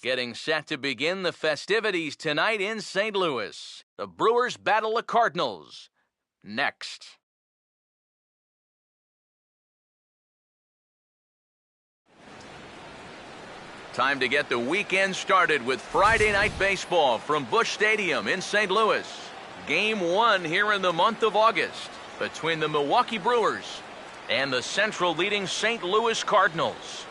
Getting set to begin the festivities tonight in St. Louis. The Brewers battle the Cardinals. Next. Time to get the weekend started with Friday night baseball from Busch Stadium in St. Louis. Game 1 here in the month of August between the Milwaukee Brewers and the Central leading St. Louis Cardinals.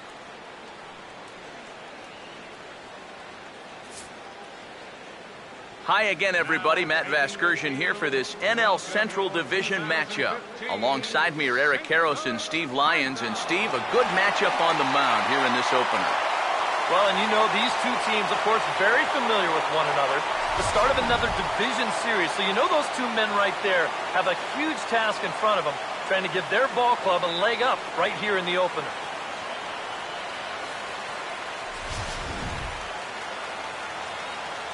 Hi again, everybody. Matt Vasgersian here for this NL Central Division matchup. Alongside me are Eric Karros and Steve Lyons. And Steve, a good matchup on the mound here in this opener. Well, and you know, these two teams, of course, very familiar with one another. The start of another division series. So you know those two men right there have a huge task in front of them, trying to give their ball club a leg up right here in the opener.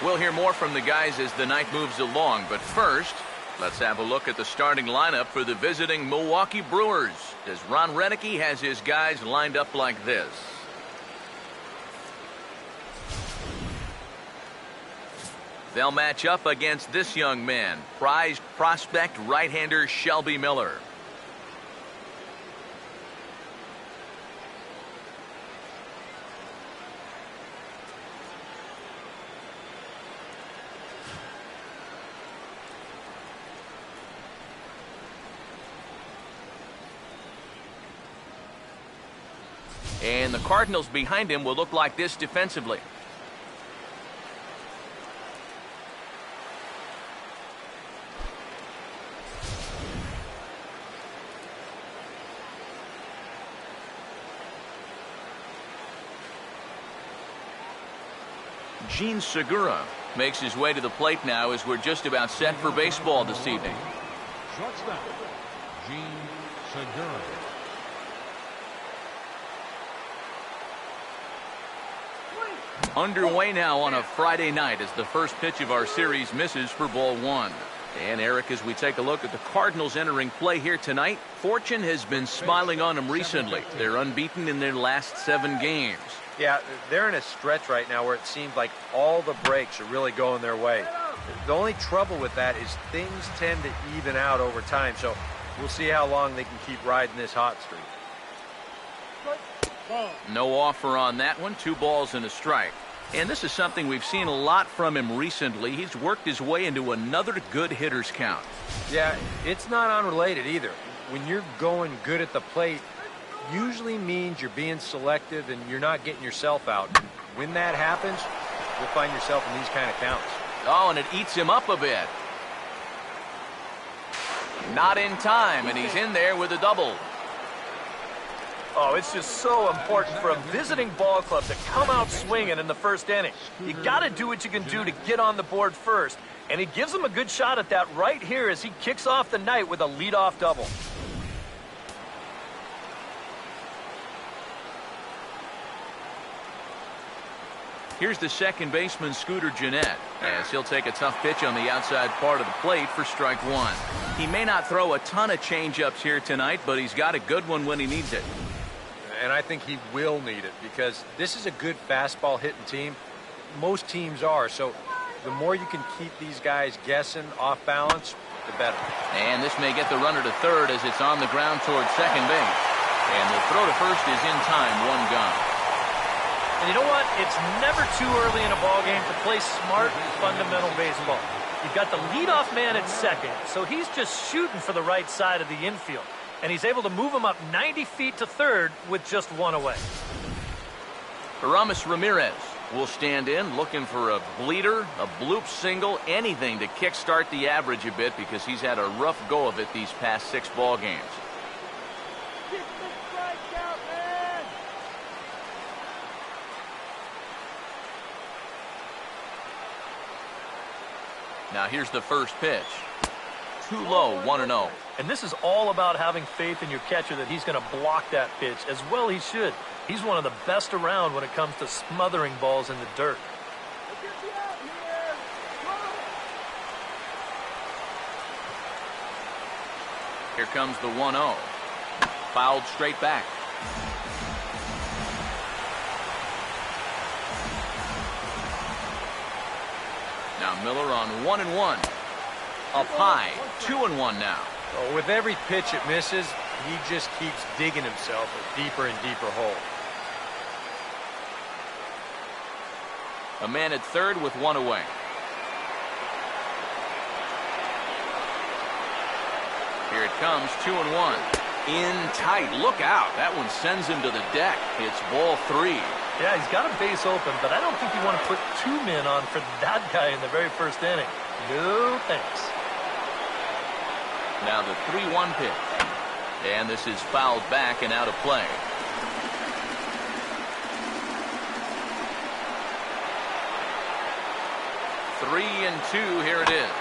We'll hear more from the guys as the night moves along, but first, let's have a look at the starting lineup for the visiting Milwaukee Brewers, as Ron Renneke has his guys lined up like this. They'll match up against this young man, prized prospect right-hander Shelby Miller. And the Cardinals behind him will look like this defensively. Gene Segura makes his way to the plate now as we're just about set for baseball this evening. Shortstop, Gene Segura. Underway now on a Friday night as the first pitch of our series misses for ball 1. And Eric, as we take a look at the Cardinals entering play here tonight, fortune has been smiling on them recently. They're unbeaten in their last 7 games. Yeah, they're in a stretch right now where it seems like all the breaks are really going their way. The only trouble with that is things tend to even out over time, so we'll see how long they can keep riding this hot streak. No offer on that one. 2 balls and a strike. And this is something we've seen a lot from him recently. He's worked his way into another good hitter's count. Yeah, it's not unrelated either. When you're going good at the plate, usually means you're being selective and you're not getting yourself out. When that happens, you'll find yourself in these kind of counts. Oh, and it eats him up a bit. Not in time, and he's in there with a double. Oh, it's just so important for a visiting ball club to come out swinging in the first inning. You got to do what you can do to get on the board first, and he gives them a good shot at that right here as he kicks off the night with a leadoff double. Here's the second baseman, Scooter Gennett, as he'll take a tough pitch on the outside part of the plate for strike 1. He may not throw a ton of changeups here tonight, but he's got a good one when he needs it. And I think he will need it because this is a good fastball hitting team. Most teams are, so the more you can keep these guys guessing off balance, the better. And this may get the runner to third as it's on the ground towards second base. And the throw to first is in time, 1 gone. And you know what? It's never too early in a ball game to play smart, fundamental baseball. You've got the leadoff man at second, so he's just shooting for the right side of the infield. And he's able to move him up 90 feet to third with just 1 away. Aramis Ramirez will stand in looking for a bleeder, a bloop single, anything to kickstart the average a bit because he's had a rough go of it these past 6 ball games. Now here's the first pitch. Too low, 1-0. And this is all about having faith in your catcher that he's going to block that pitch as well he should. He's one of the best around when it comes to smothering balls in the dirt. Here comes the 1-0. Fouled straight back. Miller on 1-1. Up high, 2-1 now. Well, with every pitch it misses, he just keeps digging himself a deeper and deeper hole. A man at third with one away. Here it comes, 2-1. In tight, look out. That one sends him to the deck. It's ball 3. Yeah, he's got a base open, but I don't think you want to put 2 men on for that guy in the very first inning. No thanks. Now the 3-1 pitch. And this is fouled back and out of play. Three and 2, here it is.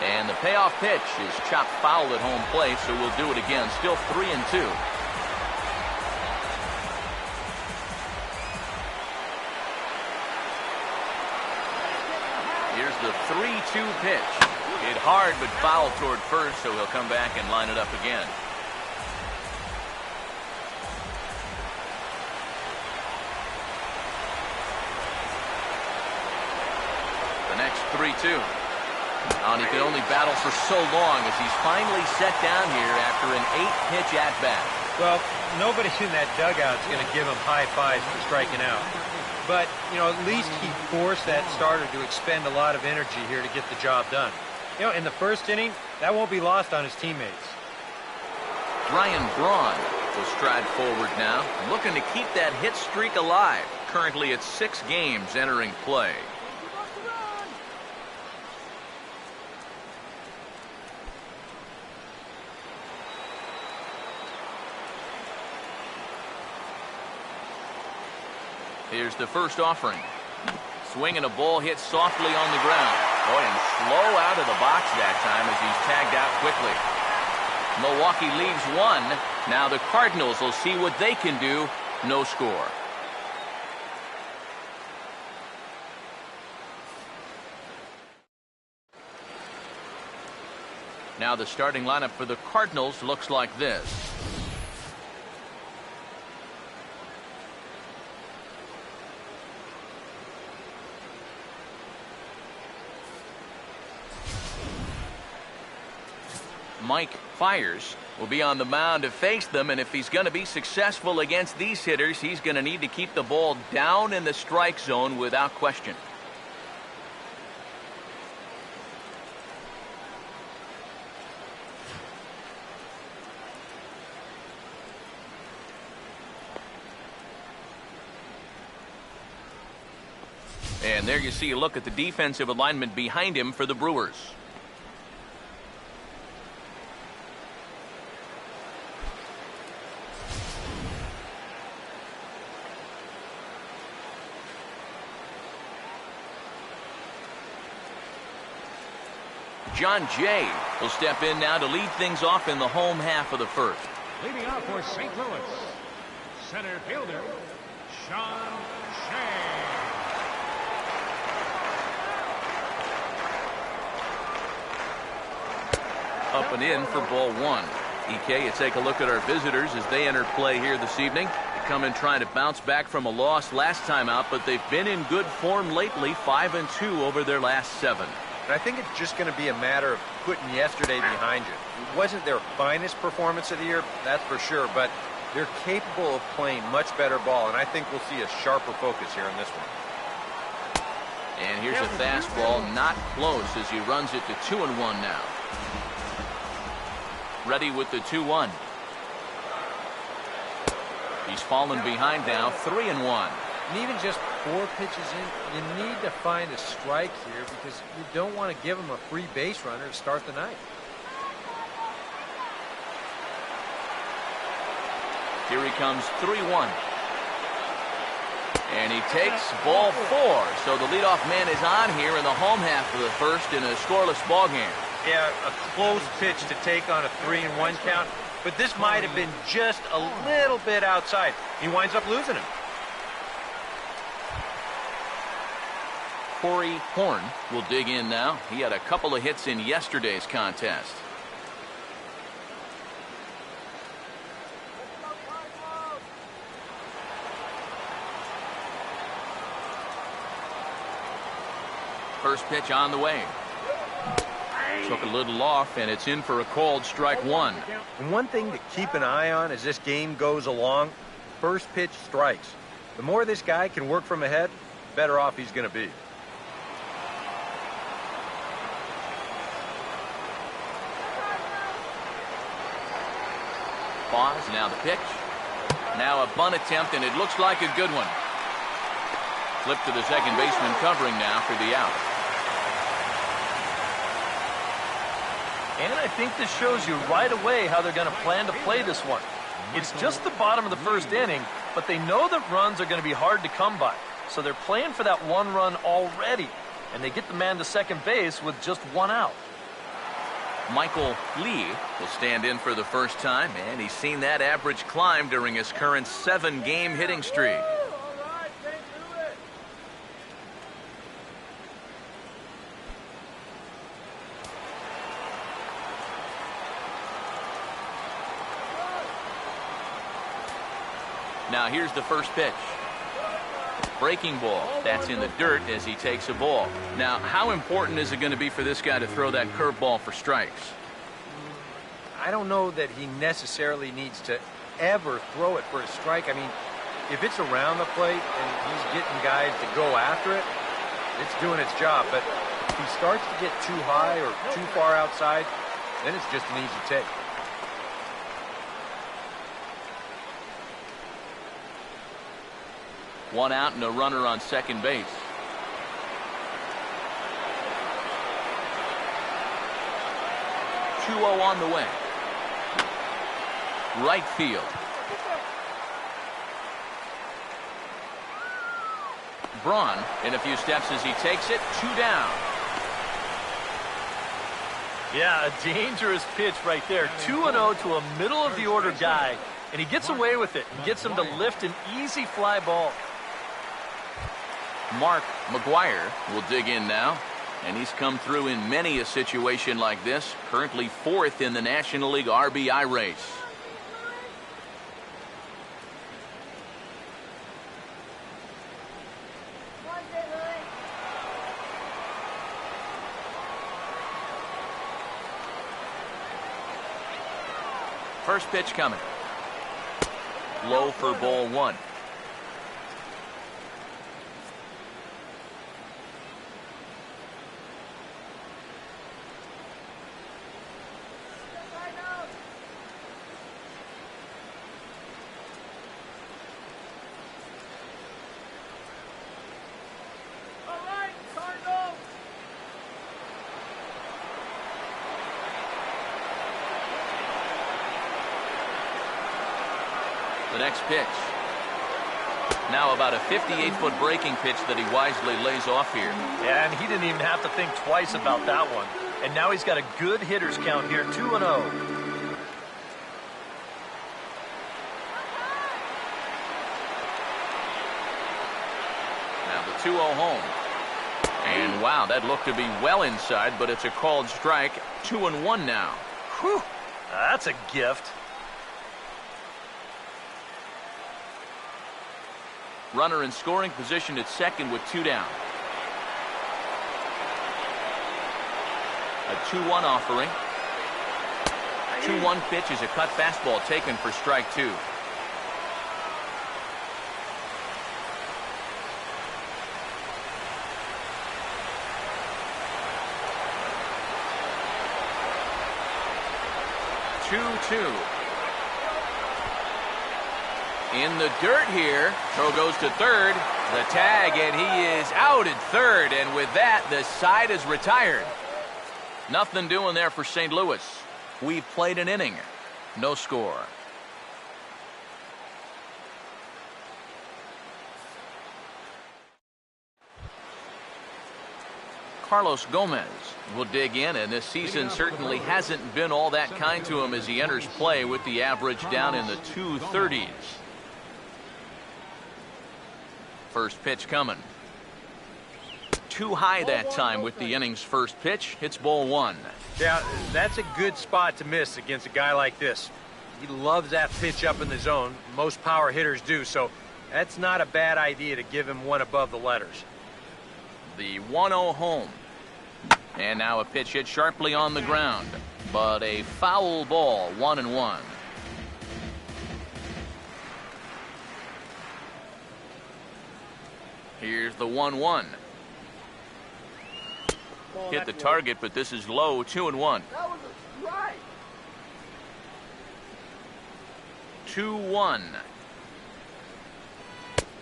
And the payoff pitch is chopped foul at home plate, so we'll do it again. Still 3 and 2. Here's the 3-2 pitch. Hit hard but foul toward first, so he'll come back and line it up again. The next 3-2. And he could only battle for so long as he's finally set down here after an 8-pitch at-bat. Well, nobody in that dugout is going to give him high fives for striking out. But, you know, at least he forced that starter to expend a lot of energy here to get the job done. You know, in the first inning, that won't be lost on his teammates. Ryan Braun will stride forward now, looking to keep that hit streak alive. Currently at 6 games entering play. Here's the first offering. Swinging a ball hit softly on the ground. Boy, and slow out of the box that time as he's tagged out quickly. Milwaukee leaves 1. Now the Cardinals will see what they can do. No score. Now the starting lineup for the Cardinals looks like this. Mike Fiers will be on the mound to face them, and if he's going to be successful against these hitters, he's going to need to keep the ball down in the strike zone without question. And there you see a look at the defensive alignment behind him for the Brewers. John Jay will step in now to lead things off in the home half of the first. Leading off for St. Louis, center fielder, Sean Shea. Up and in for ball 1. EK, you take a look at our visitors as they enter play here this evening. They come in trying to bounce back from a loss last time out, but they've been in good form lately, 5-2 over their last 7. And I think it's just going to be a matter of putting yesterday behind you. It wasn't their finest performance of the year, that's for sure, but they're capable of playing much better ball, and I think we'll see a sharper focus here in this one. And here's a fastball, not close as he runs it to 2-1 now. Ready with the 2-1. He's fallen behind now, 3-1. And even just 4 pitches in, you need to find a strike here because you don't want to give him a free base runner to start the night. Here he comes, 3-1. And he takes ball 4. So the leadoff man is on here in the home half of the first in a scoreless ball game. Yeah, a close pitch to take on a 3-1 count, but this might have been just a little bit outside. He winds up losing him. Corey Horn will dig in now. He had a couple of hits in yesterday's contest. First pitch on the way. Took a little off, and it's in for a called strike one. And one thing to keep an eye on as this game goes along, first pitch strikes. The more this guy can work from ahead, the better off he's going to be. Pause, now the pitch. Now a bunt attempt, and it looks like a good one. Flip to the second baseman covering now for the out. And I think this shows you right away how they're going to plan to play this one. It's just the bottom of the first inning, but they know that runs are going to be hard to come by. So they're playing for that one run already, and they get the man to second base with just one out. Michael Lee will stand in for the first time, and he's seen that average climb during his current 7-game hitting streak. Now here's the first pitch. Breaking ball. That's in the dirt as he takes a ball. Now, how important is it going to be for this guy to throw that curveball for strikes? I don't know that he necessarily needs to ever throw it for a strike. I mean, if it's around the plate and he's getting guys to go after it, it's doing its job. But if he starts to get too high or too far outside, then it's just an easy take. One out and a runner on second base. Two 0 on the way. Right field. Braun in a few steps as he takes it. 2 down. Yeah, a dangerous pitch right there. 2-0 to a middle-of-the-order guy, and he gets away with it. He gets him to lift an easy fly ball. Mark McGuire will dig in now, and he's come through in many a situation like this, currently 4th in the National League RBI race. First pitch coming. Low for ball one. The next pitch. Now about a 58-foot breaking pitch that he wisely lays off here. Yeah, and he didn't even have to think twice about that one. And now he's got a good hitter's count here, 2-0. Now the 2-0 home. And wow, that looked to be well inside, but it's a called strike. 2-1 now. Whew, that's a gift. Runner in scoring position at second with 2 down. A 2-1 offering. 2-1 pitch is a cut fastball taken for strike 2. Two. In the dirt here. Throw goes to third. The tag, and he is out at third. And with that, the side is retired. Nothing doing there for St. Louis. We've played an inning. No score. Carlos Gomez will dig in, and this season certainly hasn't been all that kind to him as he enters play with the average down in the 230s. First pitch coming. Too high that time with the inning's first pitch. Hits ball one. Yeah, that's a good spot to miss against a guy like this. He loves that pitch up in the zone. Most power hitters do, so that's not a bad idea to give him one above the letters. The 1-0 home. And now a pitch hit sharply on the ground, but a foul ball, 1-1. Here's the 1-1. Hit the target, but this is low, 2-1. That was a strike. 2-1.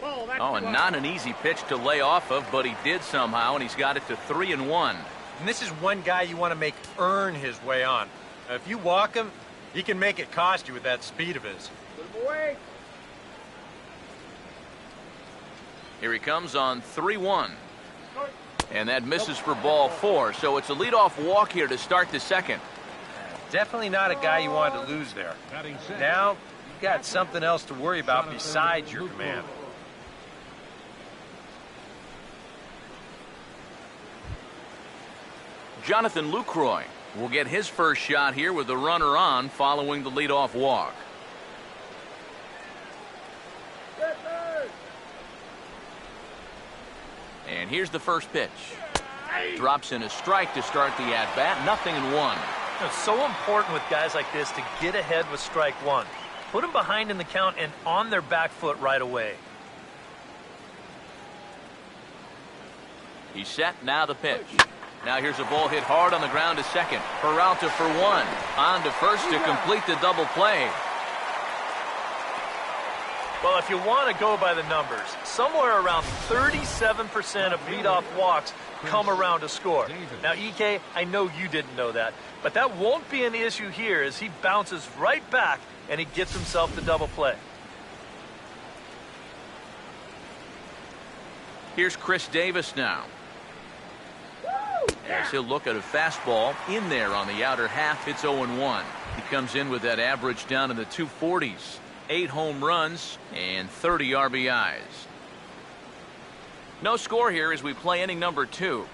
Oh, and not an easy pitch to lay off of, but he did somehow, and he's got it to 3-1. And this is one guy you want to make earn his way on. If you walk him, he can make it cost you with that speed of his. Put him away. Here he comes on 3-1. And that misses for ball 4, so it's a leadoff walk here to start the second. Definitely not a guy you want to lose there. Now, you've got something else to worry about besides your command. Jonathan Lucroy will get his first shot here with the runner on following the leadoff walk. And here's the first pitch. Drops in a strike to start the at-bat. 0-1. It's so important with guys like this to get ahead with strike one. Put them behind in the count and on their back foot right away. He's set. Now the pitch. Now here's a ball hit hard on the ground to second. Peralta for 1. On to first to complete the double play. Well, if you want to go by the numbers, somewhere around 37% of leadoff walks come around to score. Now, EK, I know you didn't know that, but that won't be an issue here as he bounces right back and he gets himself the double play. Here's Chris Davis now. As he'll look at a fastball in there on the outer half. It's 0-1. He comes in with that average down in the 240s. 8 home runs and 30 RBIs. No score here as we play inning number 2.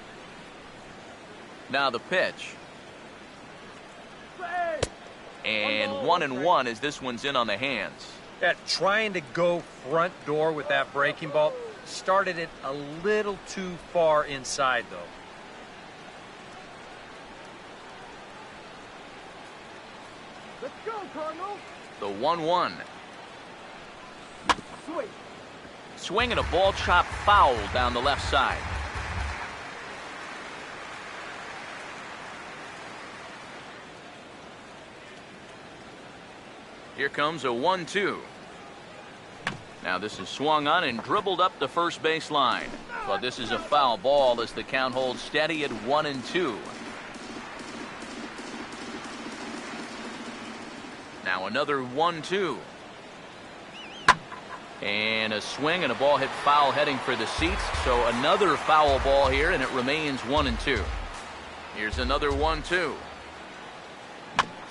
Now the pitch. And 1-1 as this one's in on the hands. Yeah, trying to go front door with that breaking ball. Started it a little too far inside, though. Let's go, Cardinals. The 1-1. Sweet. Swing and a ball chopped foul down the left side. Here comes a 1-2. Now this is swung on and dribbled up the first base line. But this is a foul ball as the count holds steady at 1-2. Now another 1-2. And a swing and a ball hit foul heading for the seats. So another foul ball here, and it remains 1-2. Here's another 1-2.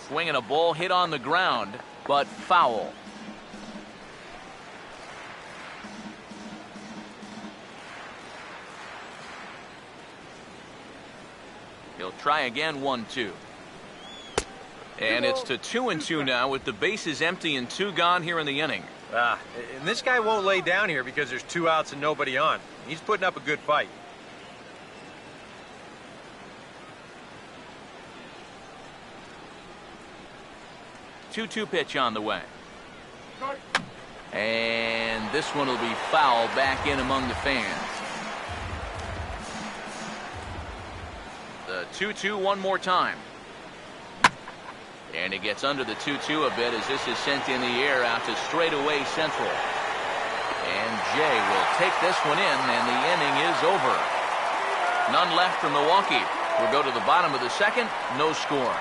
Swing and a ball hit on the ground, but foul. He'll try again, 1-2. And it's to 2-2 now with the bases empty and 2 gone here in the inning. And this guy won't lay down here because there's 2 outs and nobody on. He's putting up a good fight. Two pitch on the way. And this one will be foul back in among the fans. The 2-2 one more time. And he gets under the 2-2 a bit as this is sent in the air out to straightaway central. And Jay will take this one in, and the inning is over. None left for Milwaukee. We'll go to the bottom of the second. No score.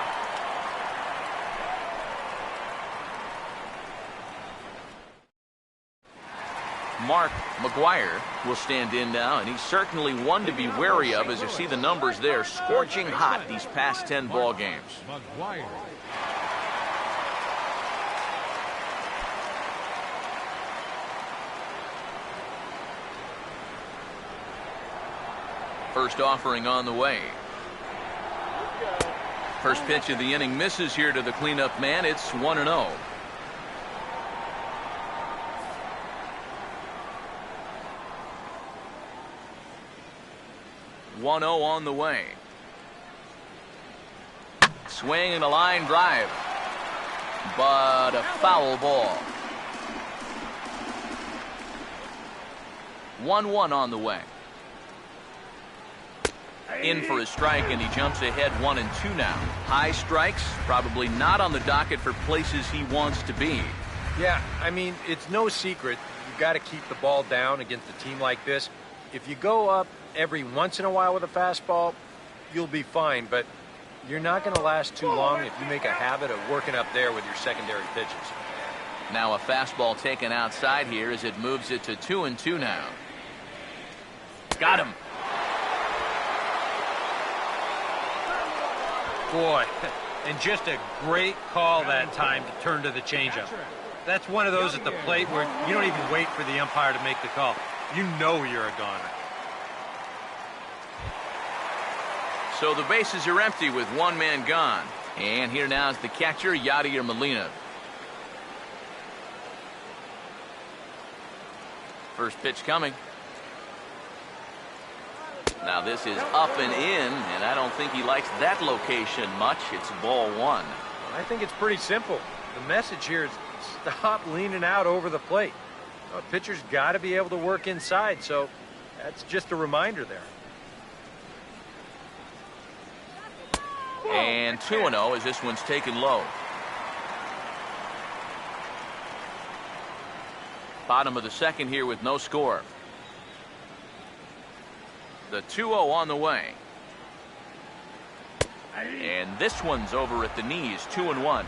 Mark McGuire will stand in now, and he's certainly one to be wary of as you see the numbers there. Scorching hot these past 10 ball games. McGuire. First offering on the way. First pitch of the inning misses here to the cleanup man. It's 1-0. 1-0 on the way. Swing and a line drive, but a foul ball. 1-1 on the way. In for a strike, and he jumps ahead 1-2 now. High strikes, probably not on the docket for places he wants to be. Yeah, I mean, it's no secret. You've got to keep the ball down against a team like this. If you go up every once in a while with a fastball, you'll be fine, but you're not going to last too long if you make a habit of working up there with your secondary pitches. Now a fastball taken outside here as it moves it to 2-2 now. Got him. Boy, and just a great call that time to turn to the changeup. That's one of those at the plate where you don't even wait for the umpire to make the call. You know you're a goner. So the bases are empty with one man gone. And here now is the catcher, Yadier Molina. First pitch coming. Now this is up and in, and I don't think he likes that location much. It's ball one. I think it's pretty simple. The message here is stop leaning out over the plate. A pitcher's got to be able to work inside, so that's just a reminder there. And 2-0 as this one's taken low. Bottom of the second here with no score. The 2-0 on the way. And this one's over at the knees, 2-1.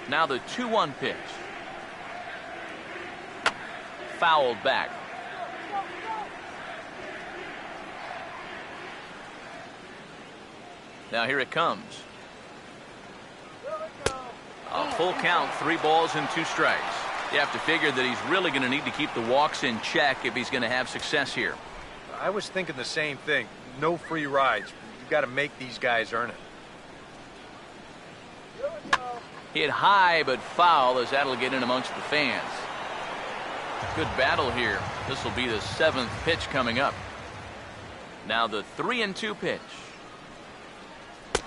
Now the 2-1 pitch. Fouled back. Now here it comes. A full count, 3 balls and 2 strikes. You have to figure that he's really going to need to keep the walks in check if he's going to have success here. I was thinking the same thing. No free rides. You've got to make these guys earn it. Hit high but foul as that'll get in amongst the fans. Good battle here. This will be the 7th pitch coming up. Now the 3-2 pitch.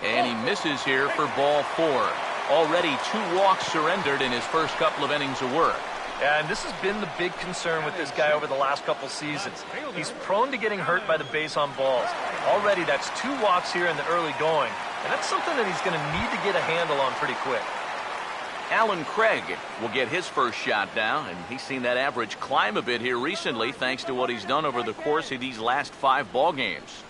And he misses here for ball 4. Already 2 walks surrendered in his first couple of innings of work. Yeah, and this has been the big concern with this guy over the last couple seasons. He's prone to getting hurt by the base on balls. Already that's 2 walks here in the early going, and that's something that he's going to need to get a handle on pretty quick. Alan Craig will get his first shot now, and he's seen that average climb a bit here recently thanks to what he's done over the course of these last 5 ball games.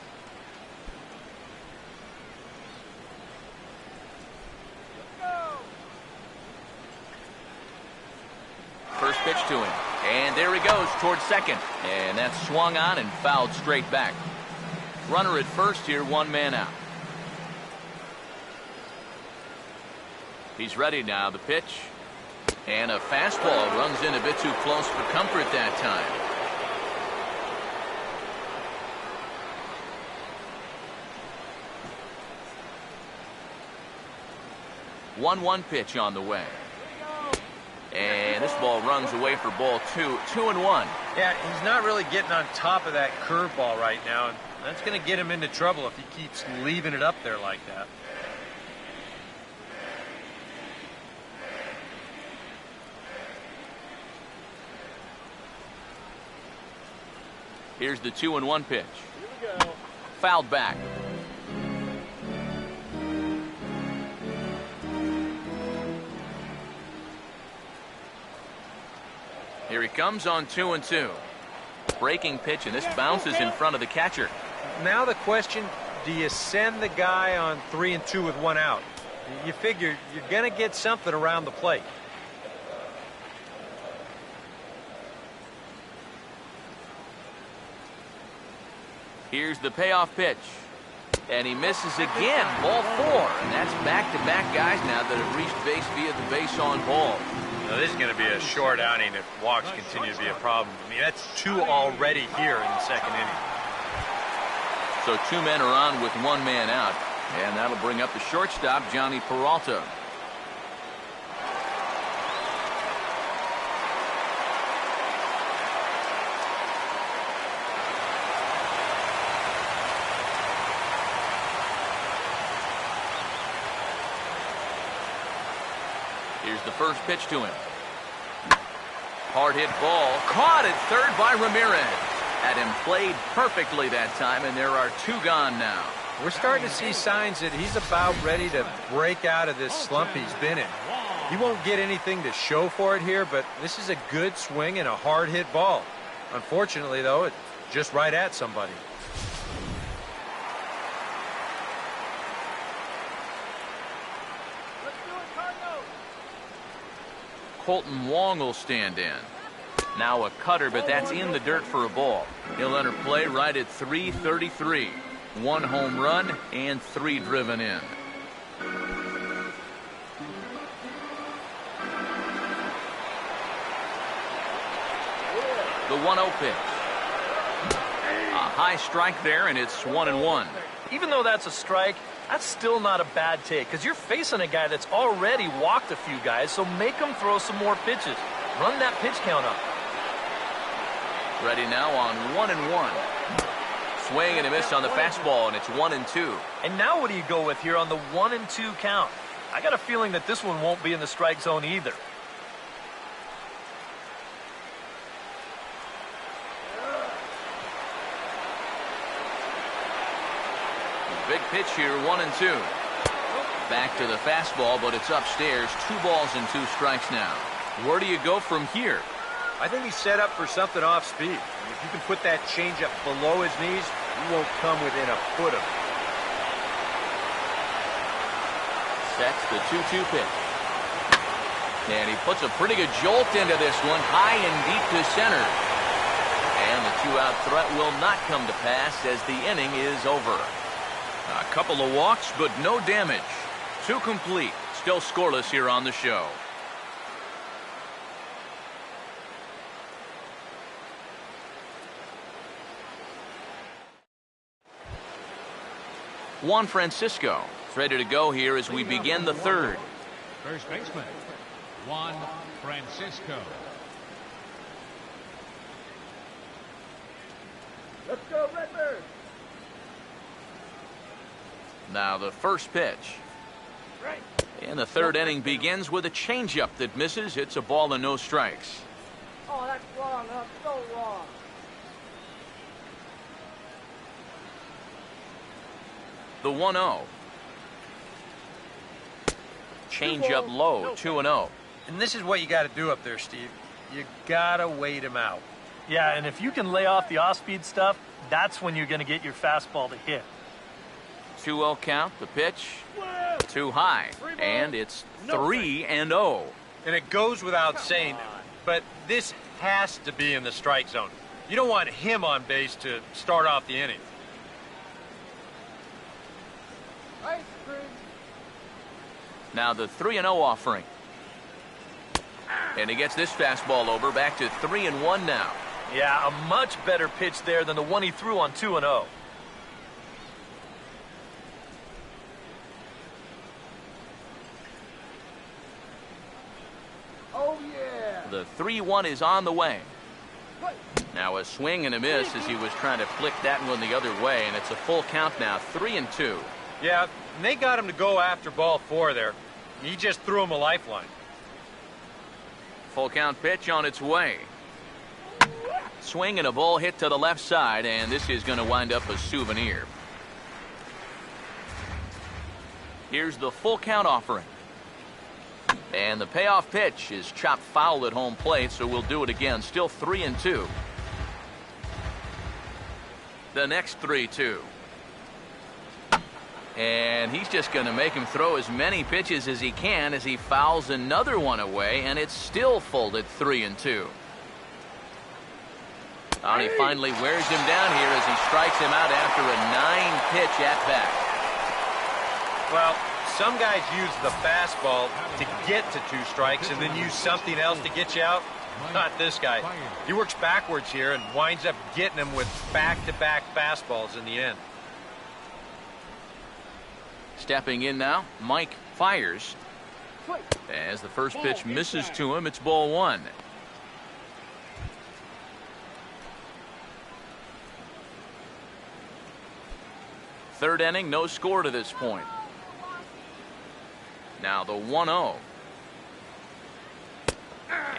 First pitch to him, and there he goes towards second, and that's swung on and fouled straight back. Runner at first here, 1 man out. He's ready now. The pitch, and a fastball runs in a bit too close for comfort that time. One pitch on the way. And this ball runs away for ball 2. 2-1. Yeah, he's not really getting on top of that curveball right now, and that's going to get him into trouble if he keeps leaving it up there like that. Here's the 2-1 pitch. Fouled back. Here he comes on 2-2. Breaking pitch, and this bounces in front of the catcher. Now the question, do you send the guy on 3-2 with 1 out? You figure you're going to get something around the plate. Here's the payoff pitch. And he misses again. Ball 4. And that's back-to-back guys now that have reached base via the base on ball. Now, this is going to be a short outing if walks continue to be a problem. I mean, that's 2 already here in the 2nd inning. So 2 men are on with 1 man out. And that'll bring up the shortstop, Johnny Peralta. the first pitch to him. Hard hit ball. Caught at third by Ramirez. Had him played perfectly that time, and there are 2 gone now. We're starting to see signs that he's about ready to break out of this slump he's been in. He won't get anything to show for it here, but this is a good swing and a hard hit ball. Unfortunately, though, it's just right at somebody. Let's do it, Cardinals. Colton Wong will stand in. Now a cutter, but that's in the dirt for a ball. He'll enter play right at 3:33. 1 home run and 3 driven in. The 1-0 pitch. A high strike there, and it's 1-1. Even though that's a strike, that's still not a bad take because you're facing a guy that's already walked a few guys, so make him throw some more pitches. Run that pitch count up. Ready now on 1-1. Swing and a miss on the fastball, and it's 1-2. And now what do you go with here on the 1-2 count? I got a feeling that this one won't be in the strike zone either. Big pitch here, 1-2. Back to the fastball, but it's upstairs. 2 balls and 2 strikes now. Where do you go from here? I think he's set up for something off speed. If you can put that changeup below his knees, you won't come within a foot of it. Sets the 2-2 pitch. And he puts a pretty good jolt into this one, high and deep to center. And the 2-out threat will not come to pass as the inning is over. A couple of walks, but no damage. 2 complete. Still scoreless here on the show. Juan Francisco is ready to go here as we begin the 3rd. First baseman, Juan Francisco. Let's go, Redbird. Now the first pitch. Right. And the 3rd inning begins with a changeup that misses. It's a ball and no strikes. Oh, that's wrong. That's so wrong. The 1-0. Changeup low, 2-0. And this is what you got to do up there, Steve. You got to wait him out. Yeah, and if you can lay off the off-speed stuff, that's when you're going to get your fastball to hit. 2-0 count, the pitch. Too high, and it's 3-0. And it goes without saying, but this has to be in the strike zone. You don't want him on base to start off the inning. Ice cream. Now the 3-0 offering. And he gets this fastball over, back to 3-1 now. Yeah, a much better pitch there than the one he threw on 2-0. Oh, yeah. The 3-1 is on the way. Now a swing and a miss as he was trying to flick that one the other way, and it's a full count now, 3-2. Yeah, and they got him to go after ball 4 there. He just threw him a lifeline. Full count pitch on its way. Swing and a ball hit to the left side, and this is going to wind up a souvenir. Here's the full count offering. And the payoff pitch is chopped foul at home plate, so we'll do it again. Still 3-2. The next 3-2. And he's just going to make him throw as many pitches as he can as he fouls another one away, and it's still folded 3-2. And he finally wears him down here as he strikes him out after a 9-pitch at-bat. Well, some guys use the fastball to get to 2 strikes and then use something else to get you out. Not this guy. He works backwards here and winds up getting them with back-to-back fastballs in the end. Stepping in now, Mike fires. As the first pitch misses to him, it's ball 1. Third inning, no score to this point. Now the 1-0.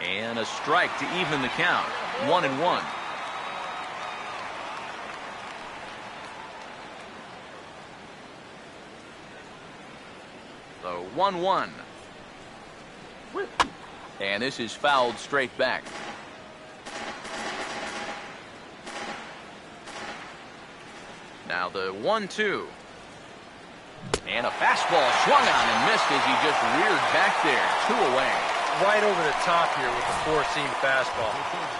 And a strike to even the count. 1-1. So 1-1. And this is fouled straight back. Now the 1-2. And a fastball swung on and missed as he just reared back there. 2 away. Right over the top here with the four-seam fastball.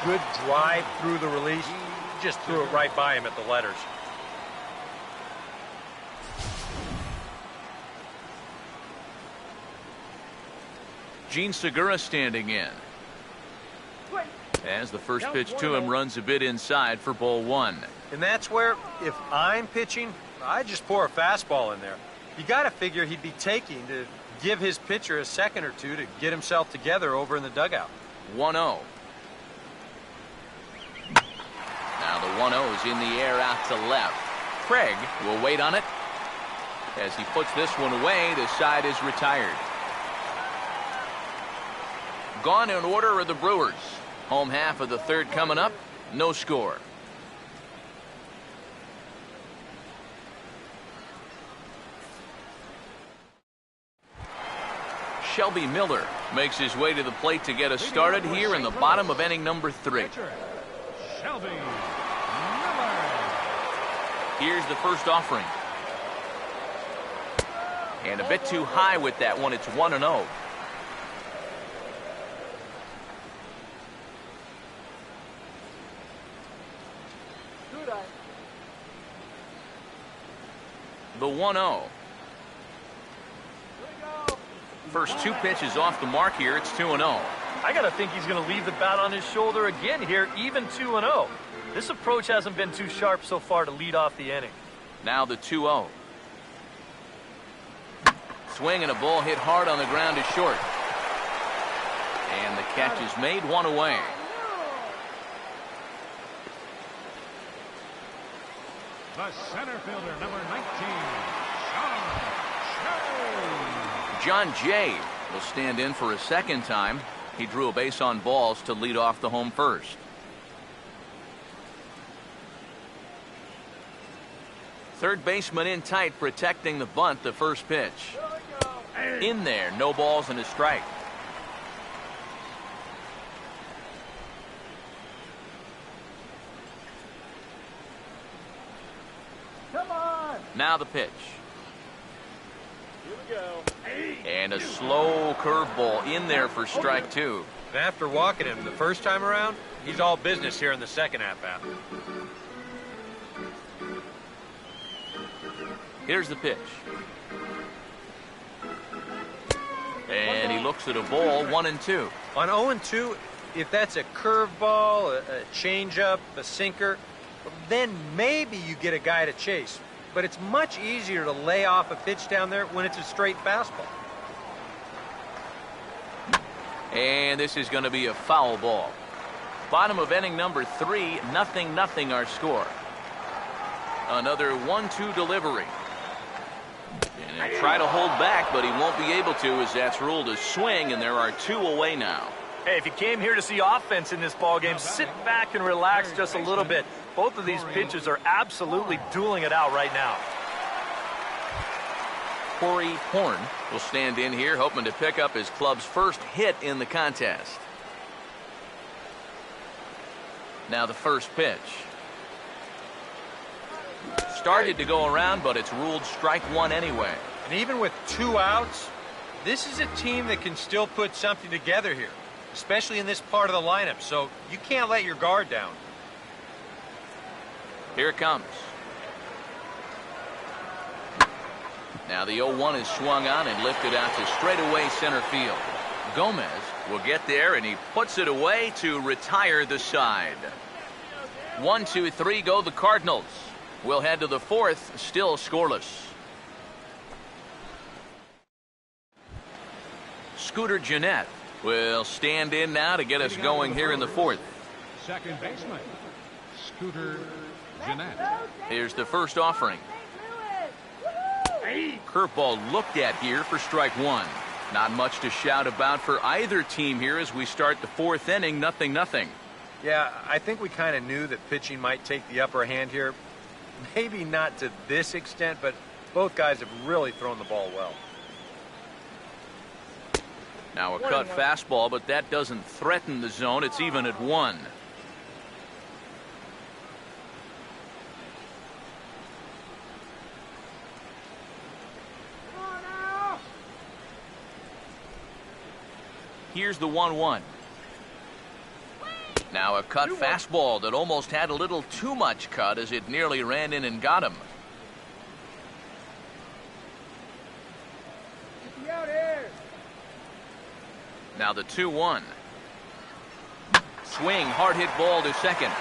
Good drive through the release. Just threw it right by him at the letters. Gene Segura standing in. As the first pitch to him runs a bit inside for ball 1. And that's where, if I'm pitching, I just pour a fastball in there. You got to figure he'd be taking to give his pitcher a second or two to get himself together over in the dugout. 1-0. Now the 1-0 is in the air out to left. Craig will wait on it. As he puts this one away, the side is retired. Gone in order are the Brewers. Home half of the third coming up. No score. Shelby Miller makes his way to the plate to get us started here in the bottom of inning number 3. Shelby Miller. Here's the first offering. And a bit too high with that one. It's 1-0. The 1-0. First 2 pitches off the mark here. It's 2-0. I got to think he's going to leave the bat on his shoulder again here, even 2-0. This approach hasn't been too sharp so far to lead off the inning. Now the 2-0. Swing and a ball hit hard on the ground is short. And the catch is made, 1 away. The center fielder, number 19, John Jay will stand in for a second time. He drew a base on balls to lead off the home first. Third baseman in tight, protecting the bunt. The first pitch. In there, no balls and a strike. Come on. Now the pitch. Here we go. And a slow curveball in there for strike 2. And after walking him the first time around, he's all business here in the second at-bat. Here's the pitch. And he looks at a ball, 1-2. On 0-2, if that's a curveball, a changeup, a sinker, then maybe you get a guy to chase. But it's much easier to lay off a pitch down there when it's a straight fastball. And this is going to be a foul ball. Bottom of inning number 3, 0-0 our score. Another 1-2 delivery. And he'll try to hold back, but he won't be able to, as that's ruled a swing, and there are 2 away now. Hey, if you came here to see offense in this ballgame, sit back and relax just a little bit. Both of these pitchers are absolutely dueling it out right now. Corey Horn will stand in here, hoping to pick up his club's first hit in the contest. Now the first pitch. Started to go around, but it's ruled strike 1 anyway. And even with 2 outs, this is a team that can still put something together here, especially in this part of the lineup, so you can't let your guard down. Here it comes. Now the 0-1 is swung on and lifted out to straightaway center field. Gomez will get there, and he puts it away to retire the side. 1, 2, 3 go the Cardinals. We'll head to the 4th, still scoreless. Scooter Gennett will stand in now to get us going here in the 4th. second baseman, Scooter Gennett. Here's the first offering. Curveball looked at here for strike 1. Not much to shout about for either team here as we start the fourth inning, 0-0. Yeah, I think we kind of knew that pitching might take the upper hand here. Maybe not to this extent, but both guys have really thrown the ball well. Now a cut fastball, but that doesn't threaten the zone. It's even at 1. Here's the 1-1. Now a cut fastball that almost had a little too much cut as it nearly ran in and got him. Now the 2-1. Swing, hard hit ball to second.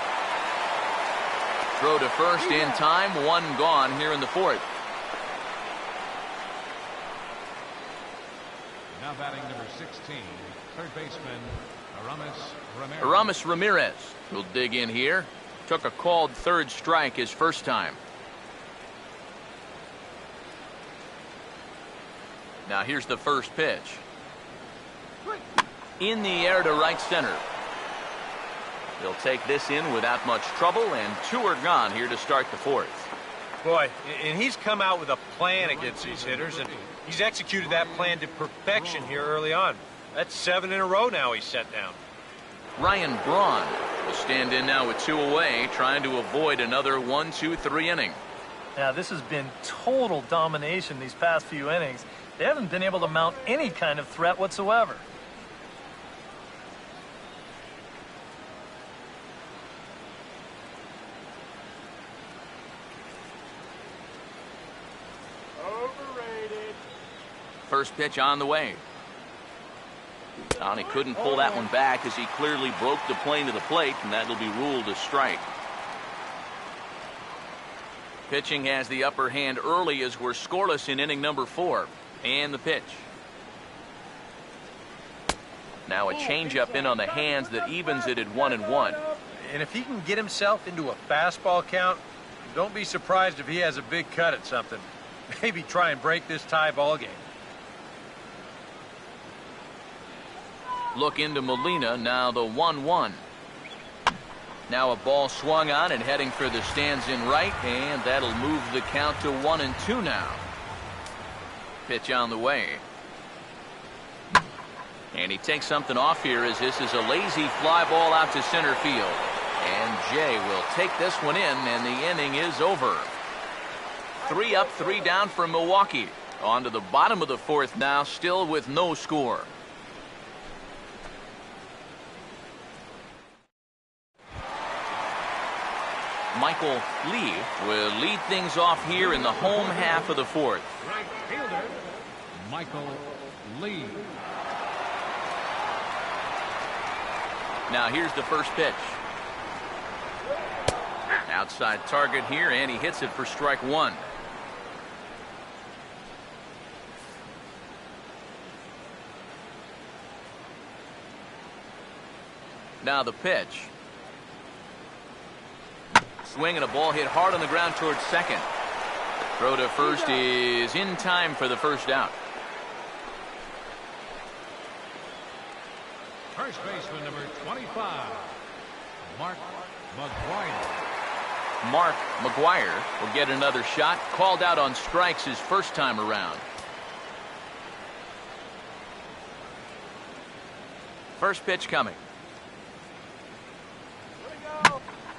Throw to first in time, 1 gone here in the fourth. Now batting number 16, third baseman, Ramirez. Aramis Ramirez will dig in here. Took a called third strike his first time. Now here's the first pitch. In the air to right center. They'll take this in without much trouble, and 2 are gone here to start the fourth. Boy, and he's come out with a plan against these hitters, and he's executed that plan to perfection here early on. That's 7 in a row now he's set down. Ryan Braun will stand in now with 2 away, trying to avoid another 1-2-3 inning. Now, this has been total domination these past few innings. They haven't been able to mount any kind of threat whatsoever. Overrated. First pitch on the way. And he couldn't pull that one back as he clearly broke the plane to the plate, and that'll be ruled a strike. Pitching has the upper hand early as we're scoreless in inning number 4. And the pitch. Now a changeup in on the hands that evens it at 1-1. And if he can get himself into a fastball count, don't be surprised if he has a big cut at something. Maybe try and break this tie ball game. Look into Molina, now the 1-1. Now a ball swung on and heading for the stands in right, and that'll move the count to 1-2 now. Pitch on the way. And he takes something off here as this is a lazy fly ball out to center field. And Jay will take this one in, and the inning is over. 3 up, 3 down for Milwaukee. On to the bottom of the fourth now, still with no score. Michael Lee will lead things off here in the home half of the fourth. Right fielder, Michael Lee. Now here's the first pitch. Outside target here, and he hits it for strike 1. Now the pitch. Swing and a ball hit hard on the ground towards second. Throw to first is in time for the first out. First baseman number 25, Mark McGuire. Mark McGuire will get another shot. Called out on strikes his first time around. First pitch coming.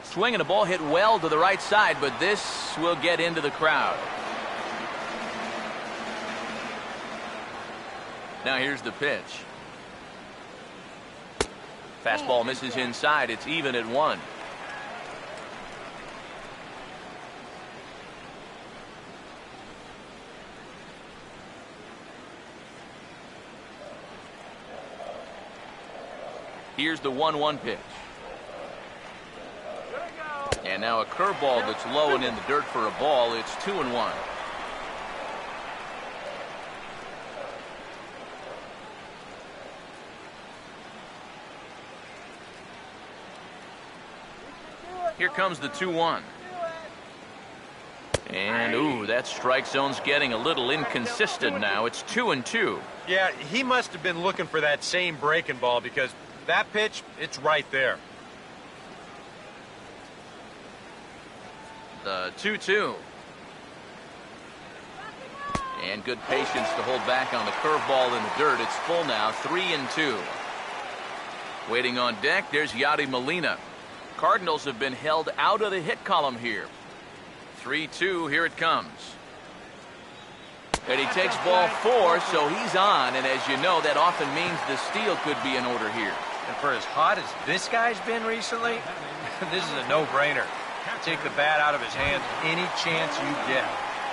Swing and a ball hit well to the right side, but this will get into the crowd. Now here's the pitch. Fastball misses inside. It's even at 1. Here's the 1-1 pitch. And now a curveball that's low and in the dirt for a ball. It's 2-1. Here comes the 2-1. And, ooh, that strike zone's getting a little inconsistent now. It's 2-2. Yeah, he must have been looking for that same breaking ball because that pitch, it's right there. The 2-2. And good patience to hold back on the curveball in the dirt. It's full now, 3-2. Waiting on deck, there's Yadi Molina. Cardinals have been held out of the hit column here. 3-2, here it comes. And he takes ball 4, so he's on. And as you know, that often means the steal could be in order here. And for as hot as this guy's been recently, this is a no-brainer. Take the bat out of his hands any chance you get.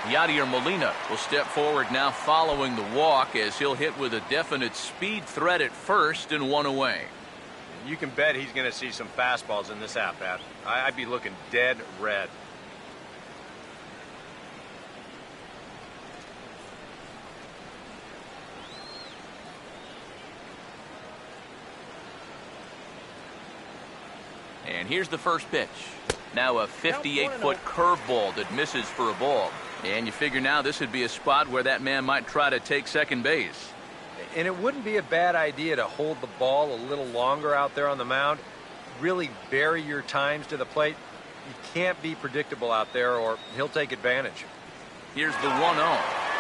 Yadier Molina will step forward now following the walk as he'll hit with a definite speed threat at first and 1 away. You can bet he's going to see some fastballs in this at-bat. I'd be looking dead red. And here's the first pitch. Now a 58-foot curveball that misses for a ball. And you figure now this would be a spot where that man might try to take second base. And it wouldn't be a bad idea to hold the ball a little longer out there on the mound. Really vary your times to the plate. You can't be predictable out there or he'll take advantage. Here's the 1-0.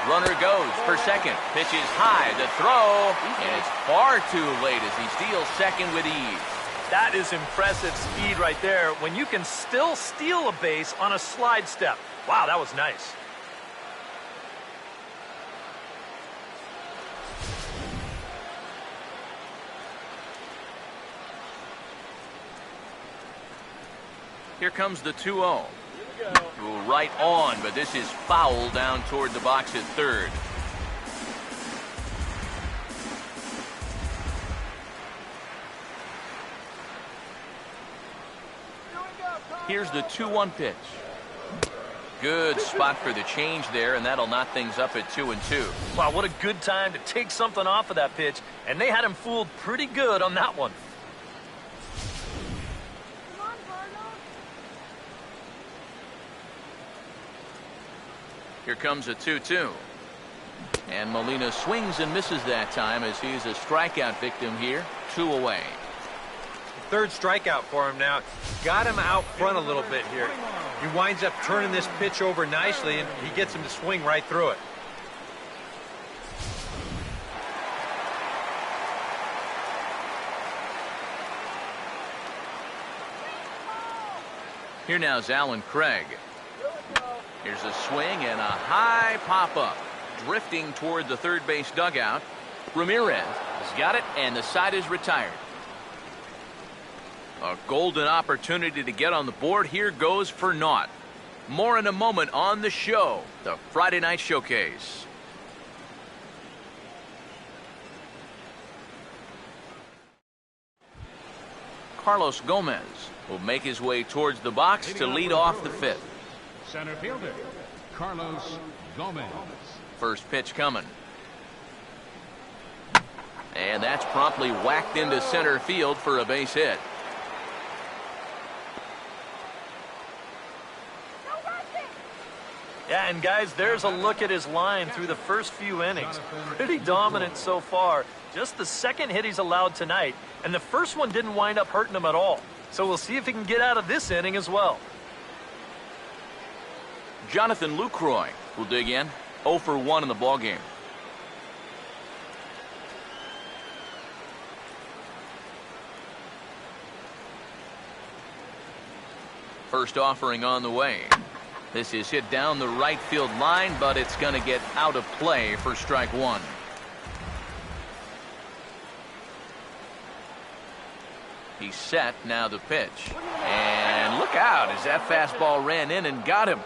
Runner goes for second. Pitch is high. The throw. And it's far too late as he steals second with ease. That is impressive speed right there when you can still steal a base on a slide step. Wow, that was nice. Here comes the 2-0. Right on, but this is foul down toward the box at third. Here's the 2-1 pitch. Good spot for the change there, and that'll knot things up at 2-2. Wow, what a good time to take something off of that pitch, and they had him fooled pretty good on that one. Here comes a 2-2. And Molina swings and misses that time as he's a strikeout victim here. 2 away. Third strikeout for him now. Got him out front a little bit here. He winds up turning this pitch over nicely, and he gets him to swing right through it. Here now is Alan Craig. Here's a swing and a high pop-up. Drifting toward the third base dugout. Ramirez has got it, and the side is retired. A golden opportunity to get on the board here goes for naught. More in a moment on the show, the Friday Night Showcase. Carlos Gomez will make his way towards the box to lead off the fifth. Center fielder, Carlos Gomez. First pitch coming. And that's promptly whacked into center field for a base hit. Yeah, and guys, there's a look at his line through the first few innings. Pretty dominant so far. Just the second hit he's allowed tonight, and the first one didn't wind up hurting him at all. So we'll see if he can get out of this inning as well. Jonathan Lucroy will dig in. 0 for 1 in the ballgame. First offering on the way. This is hit down the right field line, but it's going to get out of play for strike one. He's set, now the pitch. And look out as that fastball ran in and got him.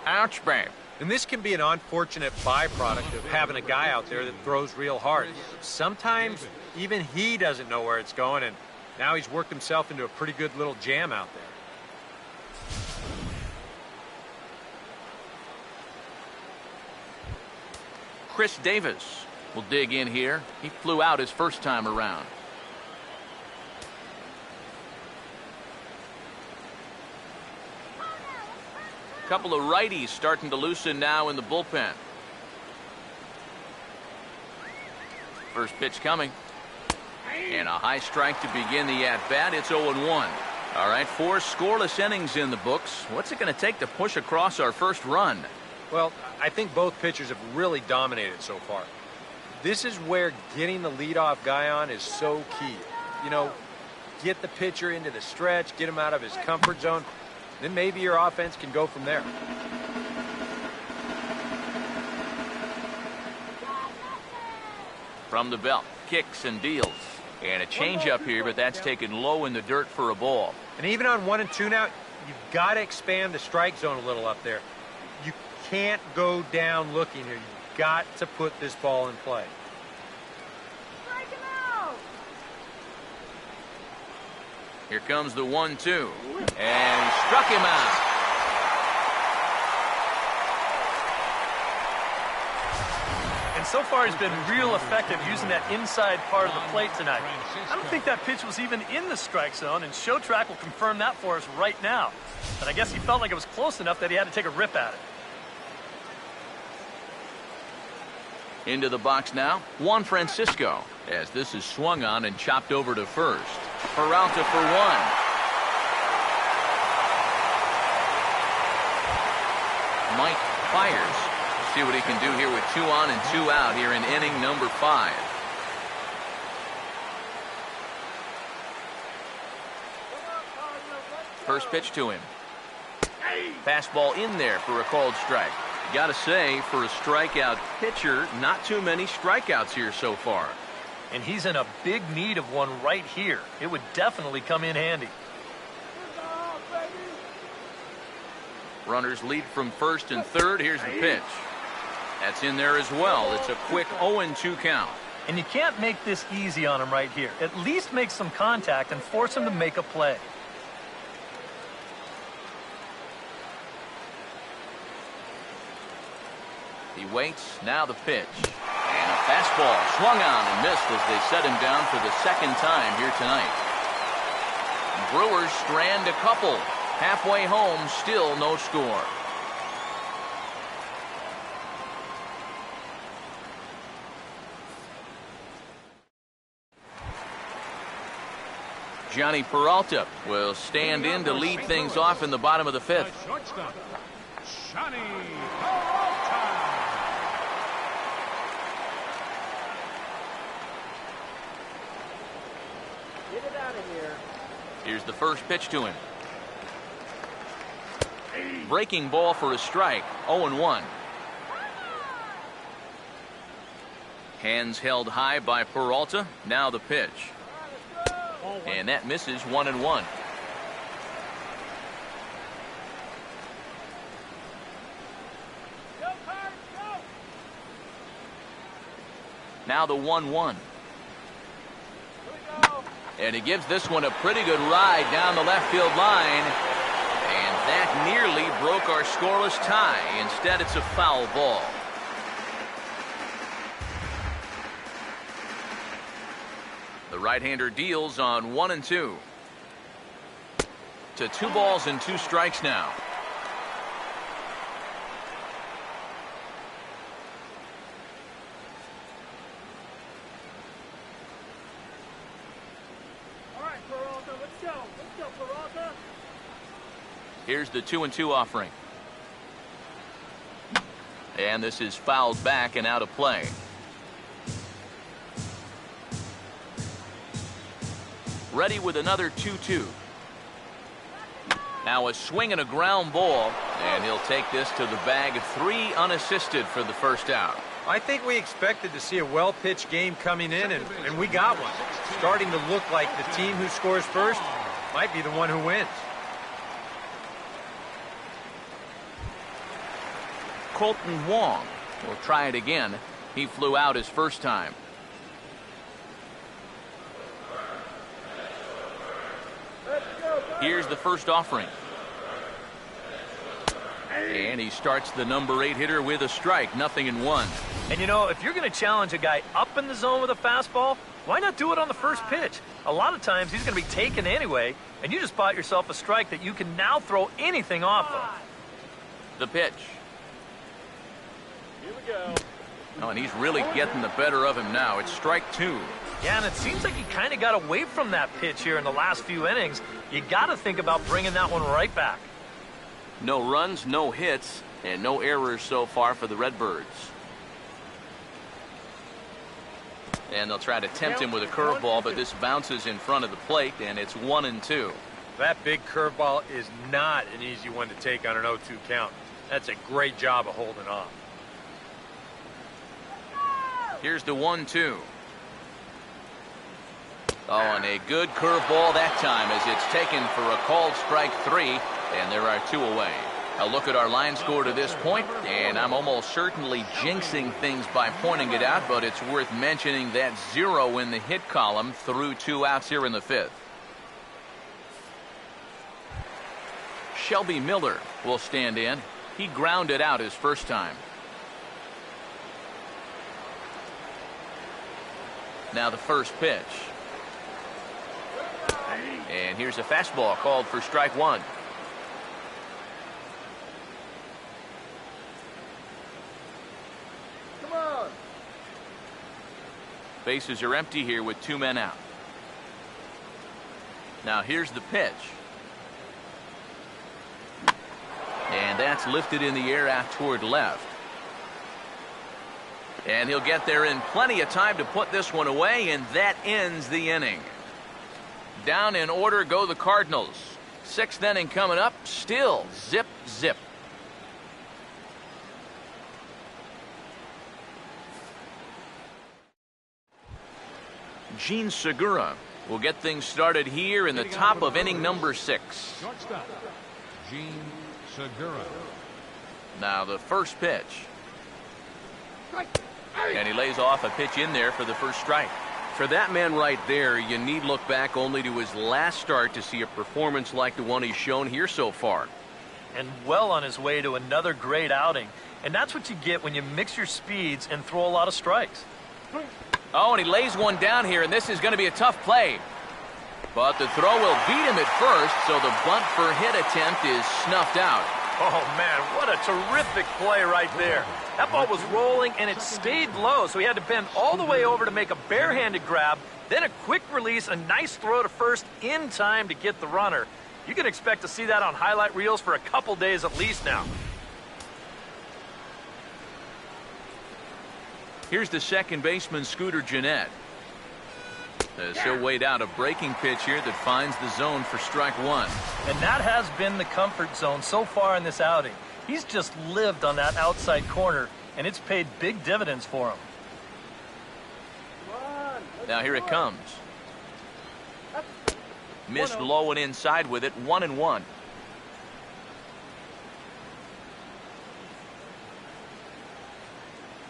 Ouch, babe. And this can be an unfortunate byproduct of having a guy out there that throws real hard. Sometimes even he doesn't know where it's going, and now he's worked himself into a pretty good little jam out there. Chris Davis will dig in here. He flew out his first time around. A couple of righties starting to loosen now in the bullpen. First pitch coming. And a high strike to begin the at-bat. It's 0-1. All right, 4 scoreless innings in the books. What's it going to take to push across our first run? Well, I think both pitchers have really dominated so far. This is where getting the leadoff guy on is so key. You know, get the pitcher into the stretch, get him out of his comfort zone, then maybe your offense can go from there. From the belt, kicks and deals. And a changeup here, but that's taken low in the dirt for a ball. And even on 1-2 now, you've got to expand the strike zone a little up there. You can't go down looking here. You've got to put this ball in play. Strike him out! Here comes the 1-2. And he struck him out. And so far he's been real effective using that inside part of the plate tonight. I don't think that pitch was even in the strike zone, and Show Track will confirm that for us right now. But I guess he felt like it was close enough that he had to take a rip at it. Into the box now, Juan Francisco, as this is swung on and chopped over to first. Peralta for 1. Mike fires. See what he can do here with 2 on and 2 out here in inning number 5. First pitch to him. Fastball in there for a called strike. Got to say, for a strikeout pitcher, not too many strikeouts here so far. And he's in a big need of one right here. It would definitely come in handy. Runners lead from first and third. Here's the pitch. That's in there as well. It's a quick 0-2 count. And you can't make this easy on him right here. At least make some contact and force him to make a play. He waits. Now the pitch. And a fastball swung on and missed as they set him down for the second time here tonight. Brewers strand a couple. Halfway home, still no score. Johnny Peralta will stand in to lead things off in the bottom of the 5th. Shortstop, Johnny Peralta. Get it out of here. Here's the first pitch to him. Breaking ball for a strike. 0-1. Hands held high by Peralta. Now the pitch. And that misses 1-1. Now the 1-1. And he gives this one a pretty good ride down the left field line. And that nearly broke our scoreless tie. Instead, it's a foul ball. The right-hander deals on 1-2. To 2 balls and 2 strikes now. All right, Peralta, let's go. Let's go, Peralta. Here's the 2-2 offering. And this is fouled back and out of play. Ready with another 2-2. Now a swing and a ground ball, and he'll take this to the bag of 3 unassisted for the first out. I think we expected to see a well-pitched game coming in, and we got one. Starting to look like the team who scores first might be the one who wins. Colton Wong will try it again. He flew out his first time. Here's the first offering. And he starts the number 8 hitter with a strike, 0-1. And you know, if you're going to challenge a guy up in the zone with a fastball, why not do it on the first pitch? A lot of times he's going to be taken anyway, and you just bought yourself a strike that you can now throw anything off of. The pitch. Here we go. Oh, and he's really getting the better of him now. It's strike 2. Yeah, and it seems like he kind of got away from that pitch here in the last few innings. You got to think about bringing that one right back. No runs, no hits, and no errors so far for the Redbirds. And they'll try to tempt him with a curveball, but this bounces in front of the plate, and it's 1-2. That big curveball is not an easy one to take on an 0-2 count. That's a great job of holding off. Here's the 1-2. Oh, and a good curveball that time as it's taken for a called strike 3, and there are 2 away. A look at our line score to this point, and I'm almost certainly jinxing things by pointing it out, but it's worth mentioning that 0 in the hit column through 2 outs here in the 5th. Shelby Miller will stand in. He grounded out his first time. Now the first pitch. And here's a fastball called for strike 1. Come on. Bases are empty here with 2 men out. Now here's the pitch. And that's lifted in the air out toward left. And he'll get there in plenty of time to put this one away, and that ends the inning. Down in order go the Cardinals. 6th inning coming up. Still zip, zip. Gene Segura will get things started here in the top of inning number 6. Shortstop, Gene Segura. Now the first pitch. And he lays off a pitch in there for the first strike. For that man right there, you need look back only to his last start to see a performance like the one he's shown here so far. And well on his way to another great outing. And that's what you get when you mix your speeds and throw a lot of strikes. Oh, and he lays one down here, and this is going to be a tough play. But the throw will beat him at first, so the bunt for hit attempt is snuffed out. Oh, man, what a terrific play right there. That ball was rolling, and it stayed low, so he had to bend all the way over to make a barehanded grab, then a quick release, a nice throw to first in time to get the runner. You can expect to see that on highlight reels for a couple days at least now. Here's the second baseman, Scooter Gennett. As he'll wait out a breaking pitch here that finds the zone for strike 1. And that has been the comfort zone so far in this outing. He's just lived on that outside corner, and it's paid big dividends for him. Now here it comes. Missed low and inside with it, 1-1.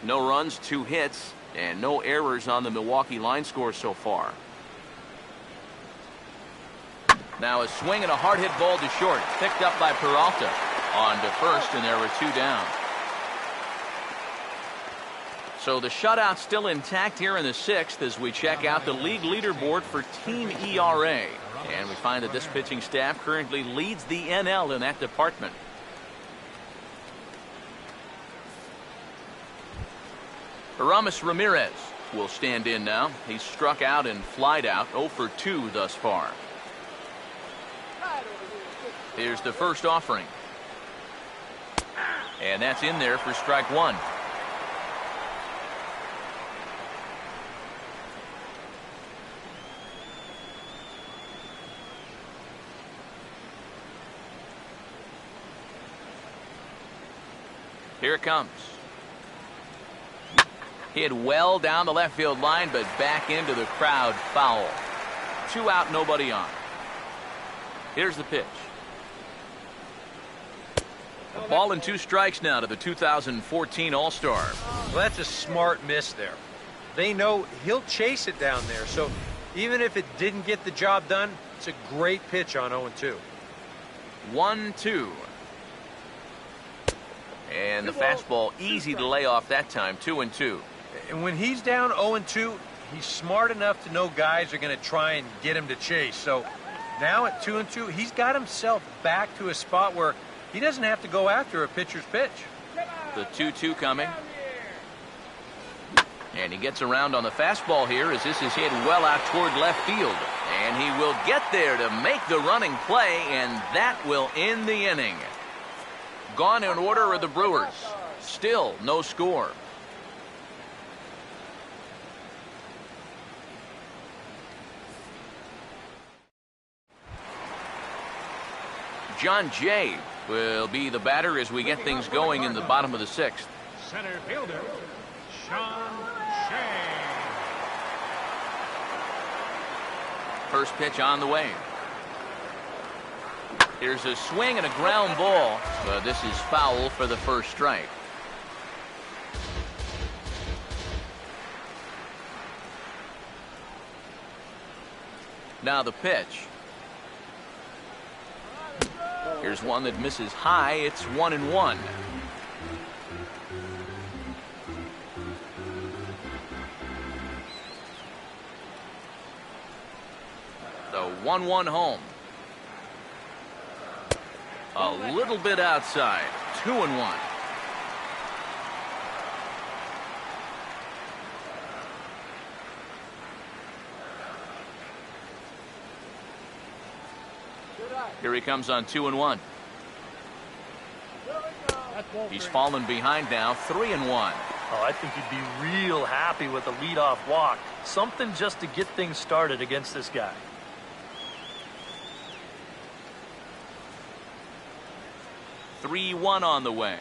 No runs, 2 hits, and no errors on the Milwaukee line score so far. Now a swing and a hard hit ball to short, picked up by Peralta. On to first, and there were 2 down. So the shutout still intact here in the 6th as we check out the league leaderboard for team ERA. And we find that this pitching staff currently leads the NL in that department. Aramis Ramirez will stand in now. He's struck out and flied out, 0 for 2 thus far. Here's the first offering. And that's in there for strike 1. Here it comes. Hit well down the left field line, but back into the crowd, foul. 2 out, nobody on. Here's the pitch. A ball and 2 strikes now to the 2014 All-Star. Well, that's a smart miss there. They know he'll chase it down there, so even if it didn't get the job done, it's a great pitch on 0-2. 1-2. And the fastball easy to lay off that time, 2-2. And when he's down 0-2, he's smart enough to know guys are going to try and get him to chase. So now at 2-2, he's got himself back to a spot where He doesn't have to go after a pitcher's pitch. The 2-2 coming. And he gets around on the fastball here as this is hit well out toward left field. And he will get there to make the running play, and that will end the inning. Gone in order are the Brewers. Still no score. John Jay will be the batter as we get things going in the bottom of the 6th. Center fielder, Sean Shea. First pitch on the way. Here's a swing and a ground ball, but this is foul for the first strike. Now the pitch. Here's one that misses high. It's 1-1. The 1-1 home. A little bit outside. 2-1. Here he comes on 2-1. He's fallen behind now. 3-1. Oh, I think he'd be real happy with a leadoff walk. Something just to get things started against this guy. (3-1) on the way.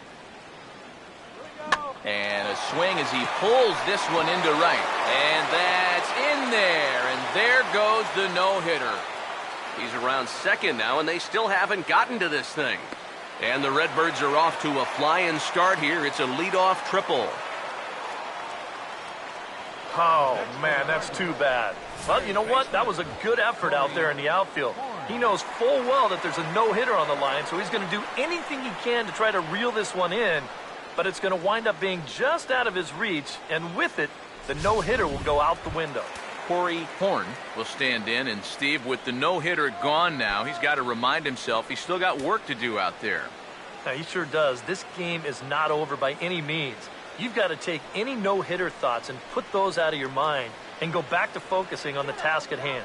And a swing as he pulls this one into right. And that's in there. And there goes the no-hitter. He's around second now, and they still haven't gotten to this thing. And the Redbirds are off to a flying start here. It's a leadoff triple. Oh, man, that's too bad. But you know what? That was a good effort out there in the outfield. He knows full well that there's a no-hitter on the line, so he's going to do anything he can to try to reel this one in. But it's going to wind up being just out of his reach, and with it, the no-hitter will go out the window. Corey Horn will stand in, and Steve, with the no-hitter gone now, he's got to remind himself he's still got work to do out there. Now, he sure does. This game is not over by any means. You've got to take any no-hitter thoughts and put those out of your mind and go back to focusing on the task at hand.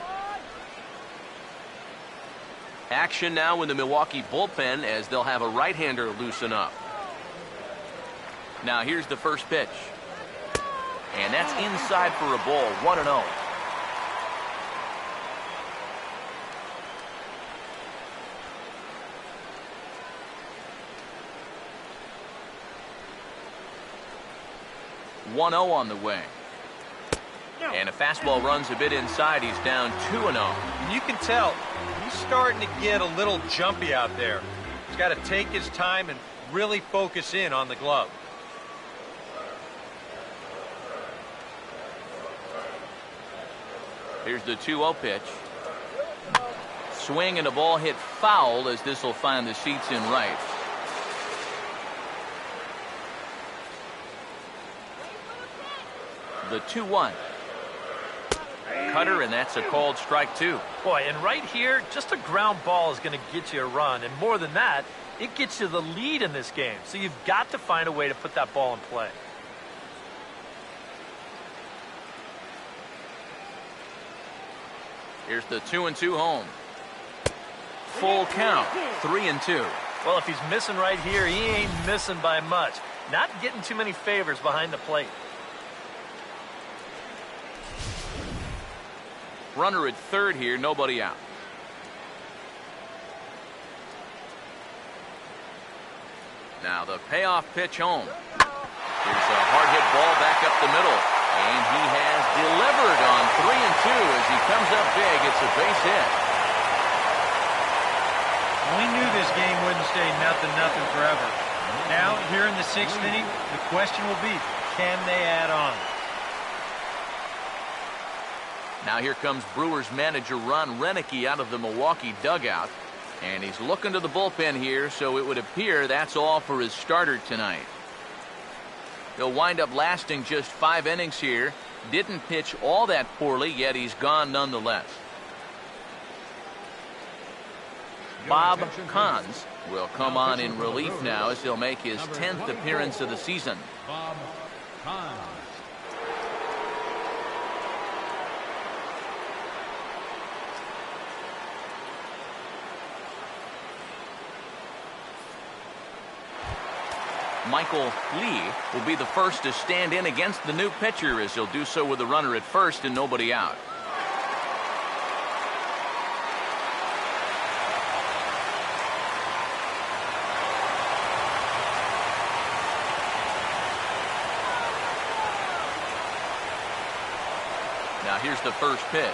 Action now in the Milwaukee bullpen as they'll have a right-hander loosen up. Now here's the first pitch. And that's inside for a ball. 1-0. On the way. And a fastball runs a bit inside. He's down 2-0. And you can tell he's starting to get a little jumpy out there. He's got to take his time and really focus in on the glove. Here's the 2-0 pitch. Swing and a ball hit foul as this will find the seats in right. The 2-1. Cutter, and that's a called strike 2. Boy, and right here, just a ground ball is going to get you a run. And more than that, it gets you the lead in this game. So you've got to find a way to put that ball in play. Here's the 2-2 home. Full count. 3-2. Well, if he's missing right here, he ain't missing by much. Not getting too many favors behind the plate. Runner at third here, nobody out. Now the payoff pitch home. Here's a hard hit ball back up the middle. And he has delivered on 3-2 as he comes up big. It's a base hit. We knew this game wouldn't stay 0-0 forever. Now, here in the 6th inning, the question will be, can they add on? Now here comes Brewers manager Ron Renicky out of the Milwaukee dugout. And he's looking to the bullpen here, so it would appear that's all for his starter tonight. He'll wind up lasting just 5 innings here. Didn't pitch all that poorly, yet he's gone nonetheless. Bob Kahns will come on in relief now as he'll make his 10th appearance of the season. Bob Kahns. Michael Lee will be the first to stand in against the new pitcher as he'll do so with a runner at first and nobody out. Now here's the first pitch.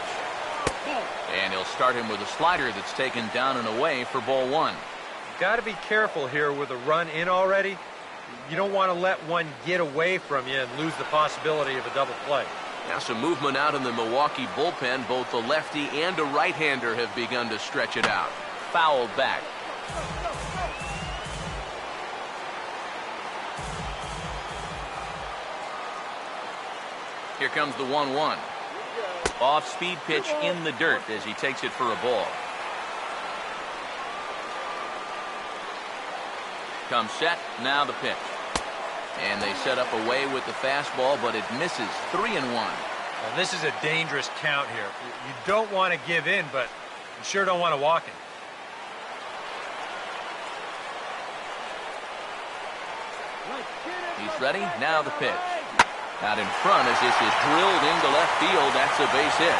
And he'll start him with a slider that's taken down and away for ball one. Got to be careful here with a run in already. You don't want to let one get away from you and lose the possibility of a double play. Now some movement out in the Milwaukee bullpen. Both the lefty and a right-hander have begun to stretch it out. Fouled back. Here comes the 1-1. Off-speed pitch in the dirt as he takes it for a ball. Comes set, now the pitch. And they set up away with the fastball, but it misses. 3-1. Well, this is a dangerous count here. You don't want to give in, but you sure don't want to walk in. He's ready, now the pitch. Out in front as this is drilled into left field. That's a base hit.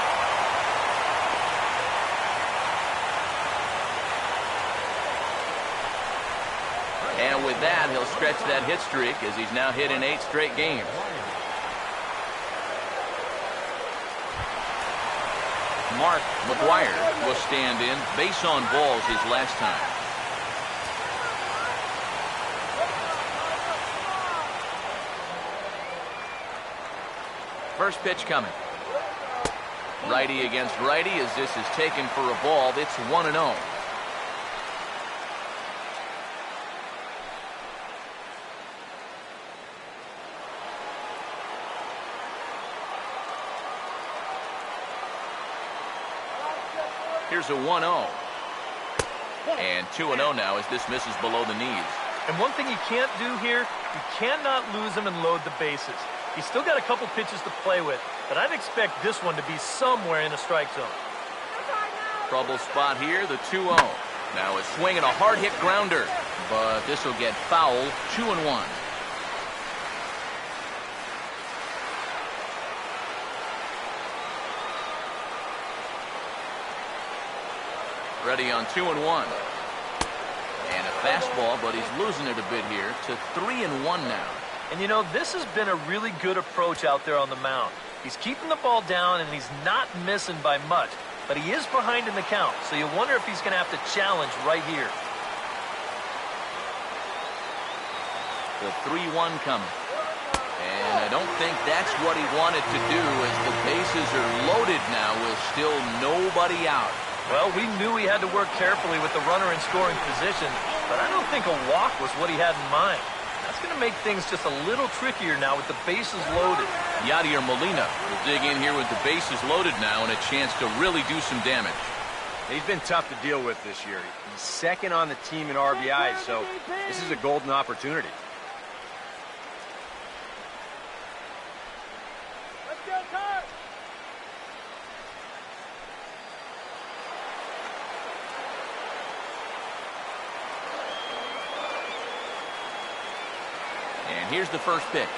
And with that, he'll stretch that hit streak as he's now hit in 8 straight games. Mark McGuire will stand in. Base on balls his last time. First pitch coming. Righty against righty as this is taken for a ball. It's 1-0. Here's a 1-0. And 2-0 now as this misses below the knees. And one thing you can't do here, you cannot lose him and load the bases. He's still got a couple pitches to play with, but I'd expect this one to be somewhere in the strike zone. Trouble spot here, the 2-0. Now a swing and a hard hit grounder, but this will get foul. 2-1. Ready on 2-1. And a fastball, but he's losing it a bit here to 3-1 now. And you know, this has been a really good approach out there on the mound. He's keeping the ball down and he's not missing by much, but he is behind in the count, so you wonder if he's going to have to challenge right here. The 3-1 coming. And I don't think that's what he wanted to do as the bases are loaded now with still nobody out. Well, we knew he had to work carefully with the runner in scoring position, but I don't think a walk was what he had in mind. That's going to make things just a little trickier now with the bases loaded. Yadier Molina will dig in here with the bases loaded now and a chance to really do some damage. He's been tough to deal with this year. He's second on the team in RBIs, so this is a golden opportunity. Let's go, Card! And here's the first pitch.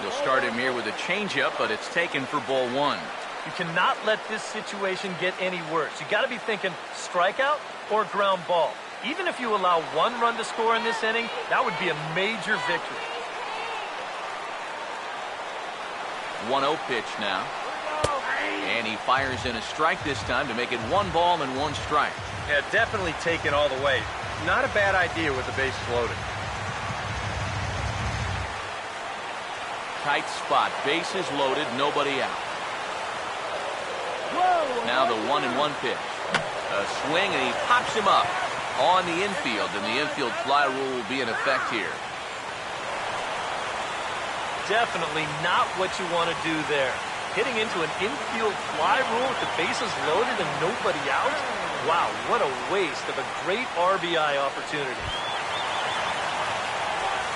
They'll start him here with a changeup, but it's taken for ball one. You cannot let this situation get any worse. You got to be thinking strikeout or ground ball. Even if you allow one run to score in this inning, that would be a major victory. 1-0 pitch now. And he fires in a strike this time to make it 1 ball and 1 strike. Yeah, definitely taken all the way. Not a bad idea with the bases loaded. Tight spot, bases loaded, nobody out. Now the 1-1 pitch. A swing and he pops him up on the infield, and the infield fly rule will be in effect here. Definitely not what you want to do there. Hitting into an infield fly rule with the bases loaded and nobody out? Wow, what a waste of a great RBI opportunity.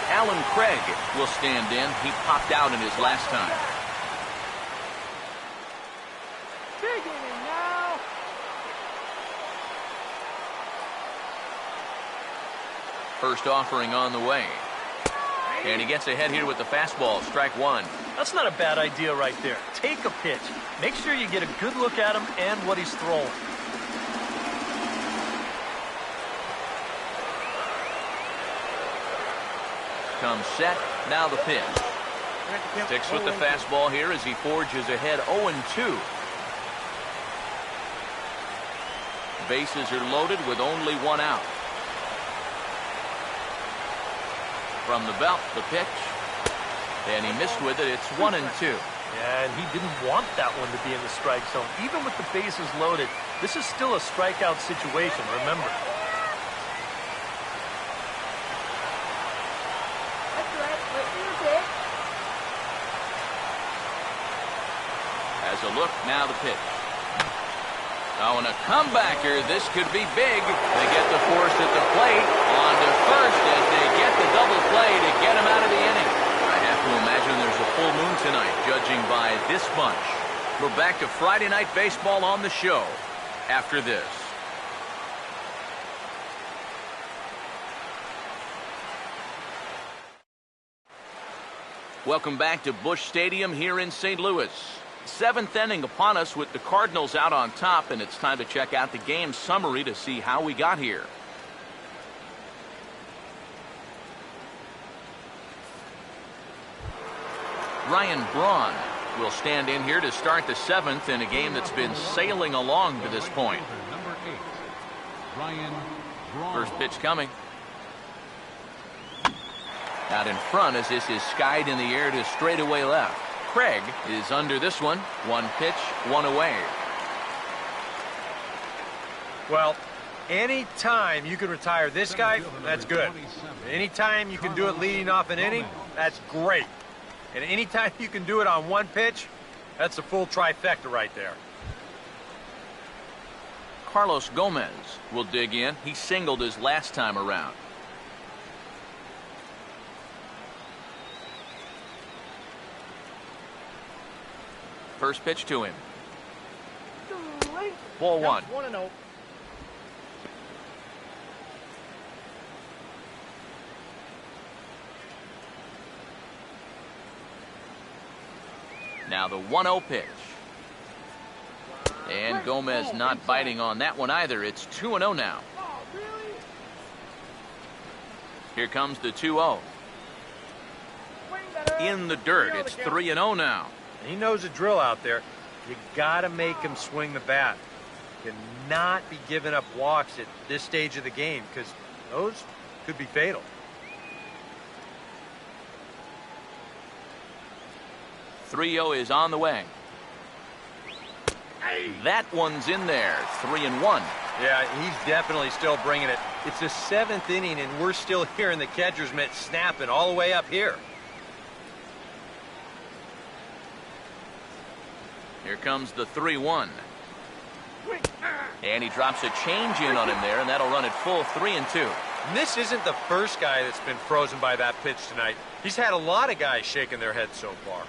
Alan Craig will stand in. He popped out in his last time. Big inning now. First offering on the way. And he gets ahead here with the fastball, strike one. That's not a bad idea right there. Take a pitch. Make sure you get a good look at him and what he's throwing. Comes set, now the pitch. Sticks with the fastball here as he forges ahead 0-2. Bases are loaded with only one out. From the belt, the pitch. And he missed with it. It's 1-2. Yeah, and he didn't want that one to be in the strike zone. Even with the bases loaded, this is still a strikeout situation, remember. As a look, now the pitch. Oh, and a comebacker. This could be big. They get the force at the plate. On to first as they get the double play to get him out of the inning. I have to imagine there's a full moon tonight, judging by this bunch. We're back to Friday Night Baseball on the show after this. Welcome back to Busch Stadium here in St. Louis. Seventh inning upon us with the Cardinals out on top, and it's time to check out the game summary to see how we got here. Ryan Braun will stand in here to start the seventh in a game that's been sailing along to this point. Number 8, Ryan Braun. First pitch coming. Out in front as this is skied in the air to straightaway left. Craig is under this one. One pitch, one away. Well, anytime you can retire this guy, that's good. Anytime you can do it leading off an inning, that's great. And anytime you can do it on one pitch, that's a full trifecta right there. Carlos Gomez will dig in. He singled his last time around. First pitch to him. Ball one. 1-0. Now the 1-0 pitch. And Gomez not biting on that one either. It's 2-0 now. Oh, really? Here comes the 2-0. In the dirt. It's 3-0 now. He knows the drill out there. You got to make him swing the bat. Cannot be giving up walks at this stage of the game because those could be fatal. .30 is on the way. That one's in there. 3-1. Yeah, he's definitely still bringing it. It's the seventh inning, and we're still hearing the catcher's mitt snapping all the way up here. Here comes the 3-1. And he drops a change in on him there, and that'll run it full 3-2. And this isn't the first guy that's been frozen by that pitch tonight. He's had a lot of guys shaking their heads so far.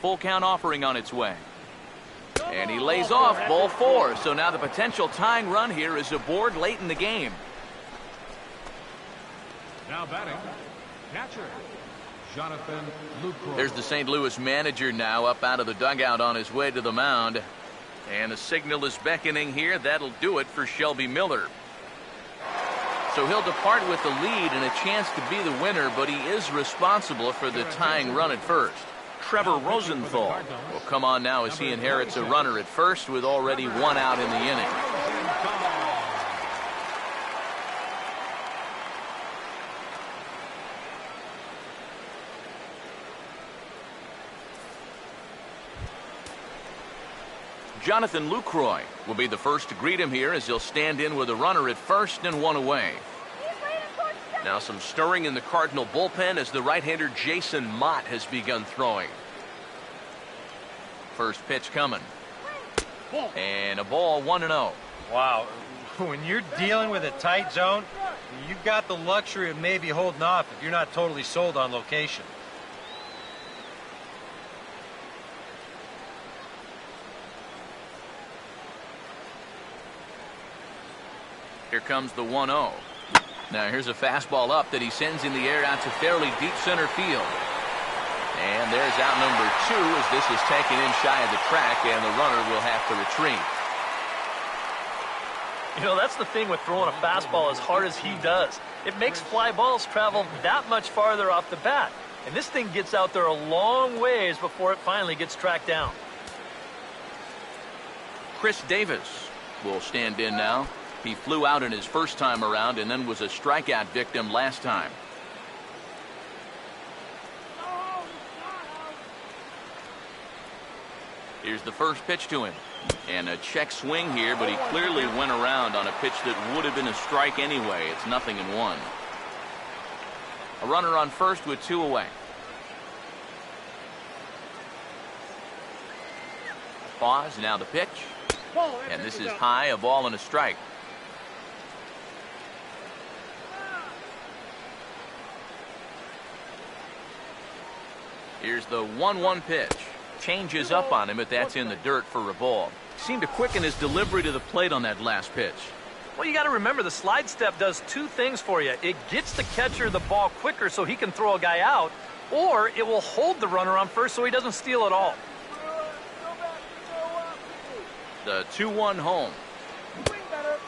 Full count offering on its way. And he lays off ball 4. So now the potential tying run here is aboard late in the game. Now batting, catcher, Jonathan Lucroy. There's the St. Louis manager now up out of the dugout on his way to the mound. And the signal is beckoning here. That'll do it for Shelby Miller. So he'll depart with the lead and a chance to be the winner, but he is responsible for the tying run at first. Trevor Rosenthal will come on now as he inherits a runner at first with already one out in the inning. Jonathan Lucroy will be the first to greet him here as he'll stand in with a runner at first and one away. Now some stirring in the Cardinal bullpen as the right-hander Jason Mott has begun throwing. First pitch coming. And a ball 1-0. Wow. When you're dealing with a tight zone, you've got the luxury of maybe holding off if you're not totally sold on location. Here comes the 1-0. Now here's a fastball up that he sends in the air out to fairly deep center field. And there's out number 2 as this is taken in shy of the track, and the runner will have to retreat. You know, that's the thing with throwing a fastball as hard as he does. It makes fly balls travel that much farther off the bat. And this thing gets out there a long ways before it finally gets tracked down. Chris Davis will stand in now. He flew out in his first time around and then was a strikeout victim last time. Here's the first pitch to him. And a check swing here, but he clearly went around on a pitch that would have been a strike anyway. It's 0-1. A runner on first with 2 away. Pause, now the pitch. And this is high, a ball and a strike. Here's the 1-1 pitch. Changes up on him, but that's in the dirt for a ball. Seemed to quicken his delivery to the plate on that last pitch. Well, you got to remember the slide step does 2 things for you. It gets the catcher the ball quicker so he can throw a guy out, or it will hold the runner on first so he doesn't steal at all. The 2-1 home.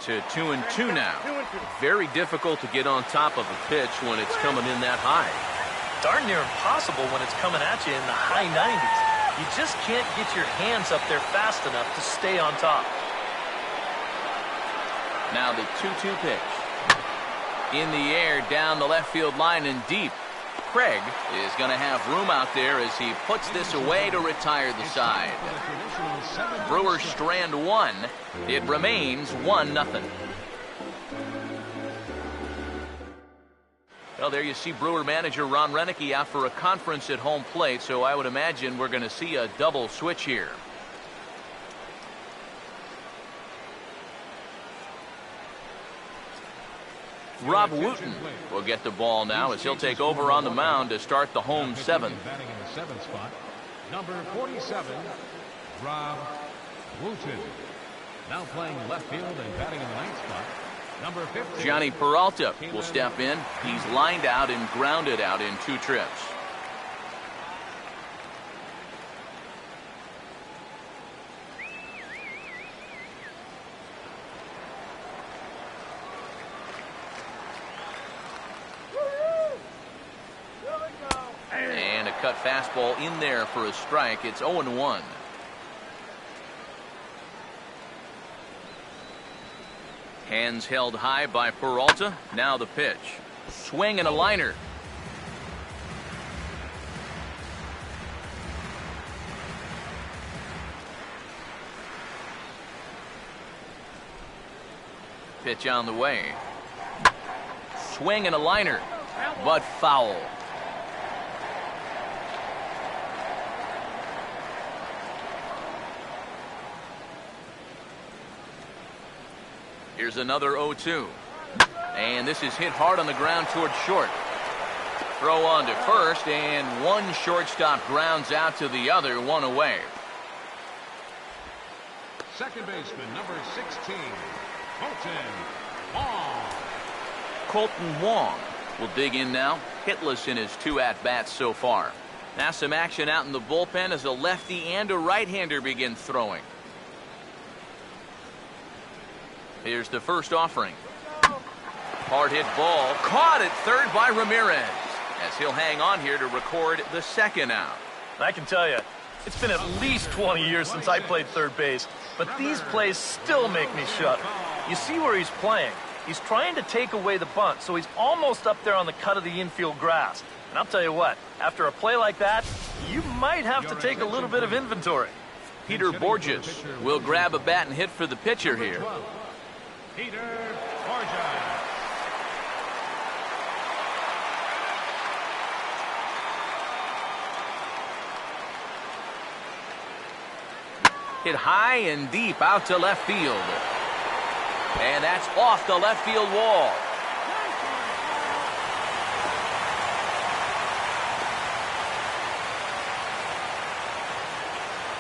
To 2-2 now. Very difficult to get on top of a pitch when it's coming in that high. Darn near impossible when it's coming at you in the high 90s. You just can't get your hands up there fast enough to stay on top. Now the 2-2 pitch. In the air, down the left field line and deep. Craig is going to have room out there as he puts this away to retire the side. Brewers strand 1. It remains 1-0. Well, there you see Brewer manager Ron Renicky out for a conference at home plate, so I would imagine we're going to see a double switch here. Rob Wooten will get the ball now as he'll take over on the mound to start the home 7th. Batting in the 7th spot, number 47, Rob Wooten. Now playing left field and batting in the 9th spot, number 50. Johnny Peralta will step in. He's lined out and grounded out in 2 trips. And a cut fastball in there for a strike. It's 0-1. Hands held high by Peralta. Now the pitch. Swing and a liner. Pitch on the way. Swing and a liner, but foul. Here's another 0-2. And this is hit hard on the ground towards short. Throw on to first, and one shortstop grounds out to the other, 1 away. Second baseman, number 16, Colton Wong. Colton Wong will dig in now, hitless in his 2 at-bats so far. Now some action out in the bullpen as a lefty and a right-hander begin throwing. Here's the first offering. Hard hit ball, caught at third by Ramirez, as he'll hang on here to record the 2nd out. I can tell you, it's been at least 20 years since I played third base, but these plays still make me shudder. You see where he's playing. He's trying to take away the bunt, so he's almost up there on the cut of the infield grass. And I'll tell you what, after a play like that, you might have to take a little bit of inventory. Peter Borges will grab a bat and hit for the pitcher here. Peter Borges. Hit high and deep out to left field. And that's off the left field wall.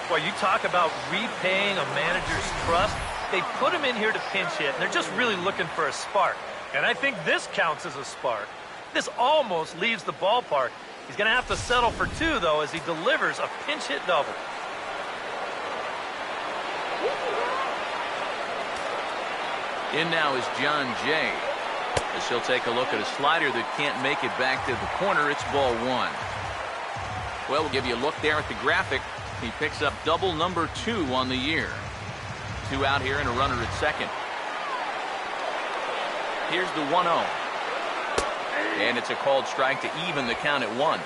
Well, you talk about repaying a manager's trust. They put him in here to pinch hit, and they're just really looking for a spark. And I think this counts as a spark. This almost leaves the ballpark. He's going to have to settle for 2, though, as he delivers a pinch hit double. In now is John Jay. As he'll take a look at a slider that can't make it back to the corner. It's ball 1. Well, we'll give you a look there at the graphic. He picks up double number 2 on the year. 2 out here and a runner at second. Here's the 1-0. And it's a called strike to even the count at 1.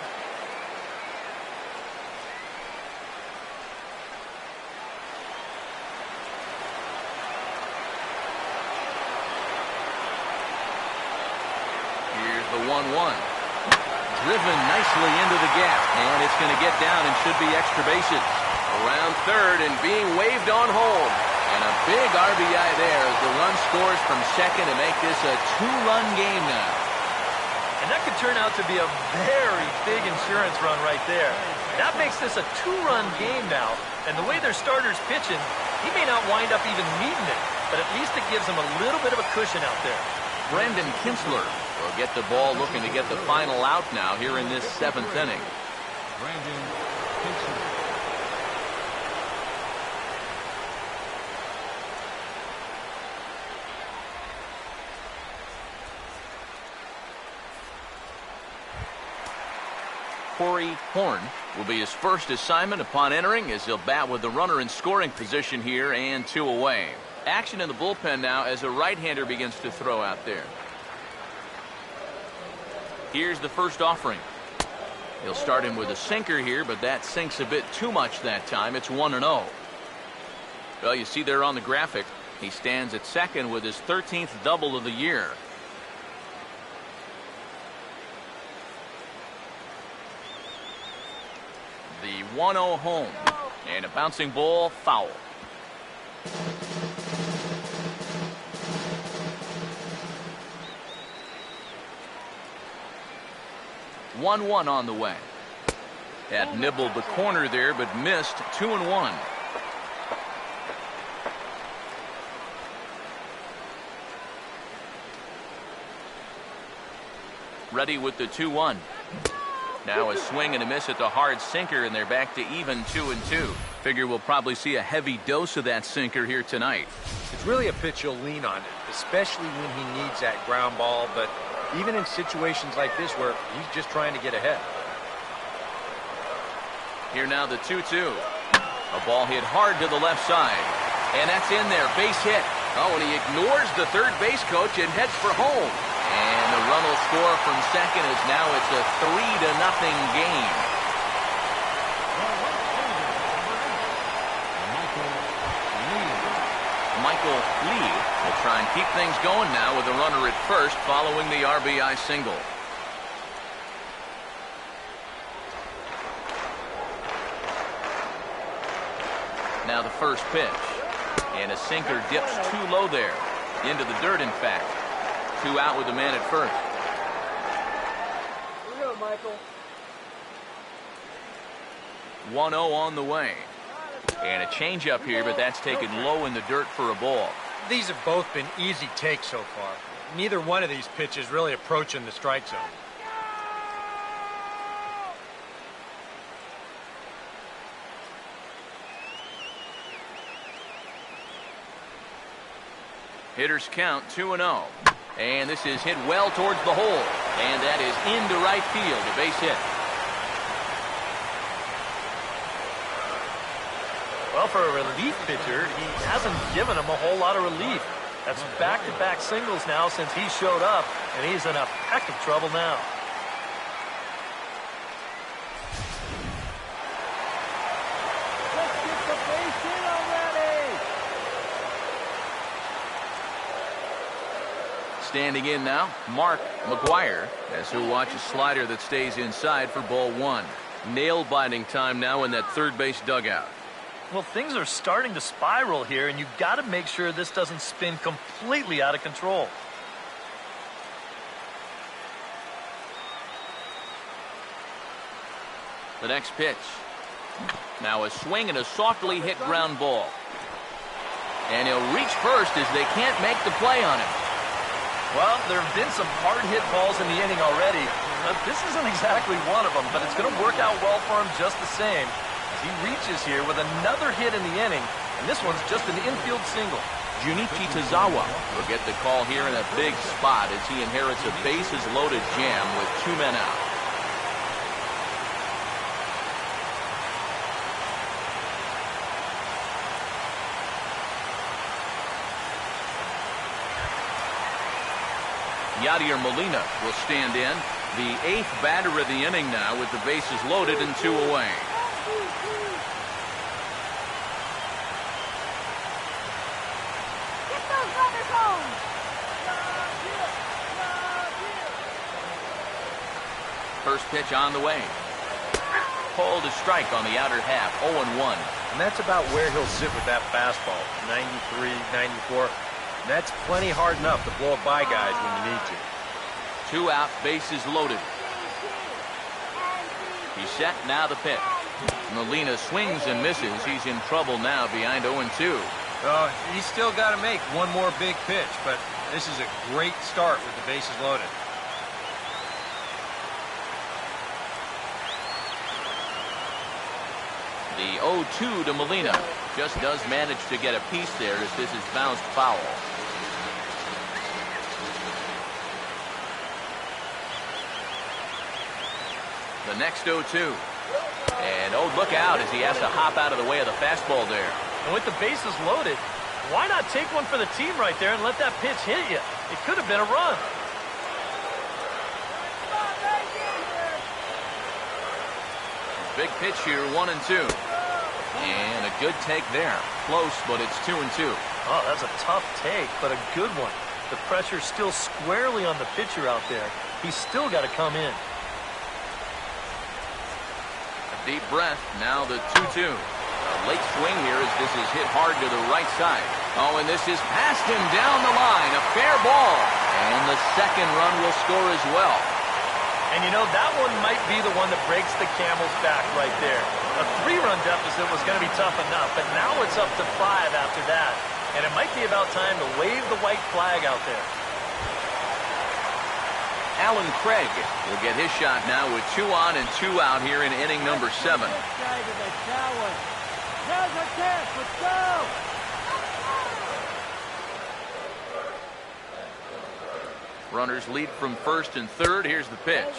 Here's the 1-1. Driven nicely into the gap, and it's going to get down and should be extra bases. Around third and being waved on home. And a big RBI there as the run scores from second to make this a 2-run game now. And that could turn out to be a very big insurance run right there. That makes this a 2-run game now. And the way their starter's pitching, he may not wind up even needing it. But at least it gives him a little bit of a cushion out there. Brendan Kinsler will get the ball looking to get the final out now here in this 7th inning. Brandon Kinsler. Corey Horn will be his first assignment upon entering as he'll bat with the runner in scoring position here and 2 away. Action in the bullpen now as a right-hander begins to throw out there. Here's the first offering. He'll start him with a sinker here, but that sinks a bit too much that time. It's 1-0. Well, you see there on the graphic, he stands at second with his 13th double of the year. The 1-0 home. And a bouncing ball, foul. One on the way. Had nibbled the corner there, but missed. 2-1. Ready with the 2-1. Now a swing and a miss at the hard sinker, and they're back to even 2-2. Figure we'll probably see a heavy dose of that sinker here tonight. It's really a pitch you'll lean on, especially when he needs that ground ball, but even in situations like this where he's just trying to get ahead. Here now the 2-2. A ball hit hard to the left side. And that's in there. Base hit. Oh, and he ignores the third base coach and heads for home. And the run will score from second as now it's a 3-0 game. Michael Lee will try and keep things going now with a runner at first following the RBI single. Now the first pitch. And a sinker dips too low there. Into the dirt, in fact. 2 out with the man at first. Here we go, Michael. 1-0 on the way. And a changeup here, but that's taken low in the dirt for a ball. These have both been easy takes so far. Neither one of these pitches really approaching the strike zone. Hitters count 2-0. And this is hit well towards the hole. And that is into right field, a base hit. Well, for a relief pitcher, he hasn't given him a whole lot of relief. That's back-to-back singles now since he showed up, and he's in a peck of trouble now. Let's get the base hit already. Standing in now, Mark McGuire, as he'll watch a slider that stays inside for ball 1. Nail-biting time now in that third base dugout. Well, things are starting to spiral here, and you've got to make sure this doesn't spin completely out of control. The next pitch. Now a swing and a softly hit ground ball. And he'll reach first as they can't make the play on him. Well, there have been some hard-hit balls in the inning already. This isn't exactly one of them, but it's going to work out well for him just the same. As he reaches here with another hit in the inning, and this one's just an infield single. Junichi Tazawa will get the call here in a big spot as he inherits a bases-loaded jam with 2 men out. Yadier Molina will stand in, the 8th batter of the inning now with the bases loaded and 2 away. Get those runners home. First pitch on the way. Pulled a strike on the outer half, 0-1. And that's about where he'll sit with that fastball, 93, 94. And that's plenty hard enough to blow it by guys when you need to. 2 out, bases loaded. He's set, now the pitch. Molina swings and misses. He's in trouble now behind 0-2. He's still got to make one more big pitch, but this is a great start with the bases loaded. The 0-2 to Molina. Just does manage to get a piece there as this is bounced foul. The next 0-2. And look out as he has to hop out of the way of the fastball there. And with the bases loaded, why not take one for the team right there and let that pitch hit you? It could have been a run. Big pitch here, 1-2. And a good take there. Close, but it's 2-2. Oh, that's a tough take, but a good one. The pressure's still squarely on the pitcher out there. He's still got to come in. Deep breath, now the 2-2. A late swing here as this is hit hard to the right side. Oh, and this is past him down the line. A fair ball. And the second run will score as well. And you know, that one might be the one that breaks the camel's back right there. A 3-run deficit was going to be tough enough, but now it's up to 5 after that. And it might be about time to wave the white flag out there. Alan Craig will get his shot now with 2 on and 2 out here in inning number 7. Now's our chance. Let's go. Runners lead from first and third. Here's the pitch.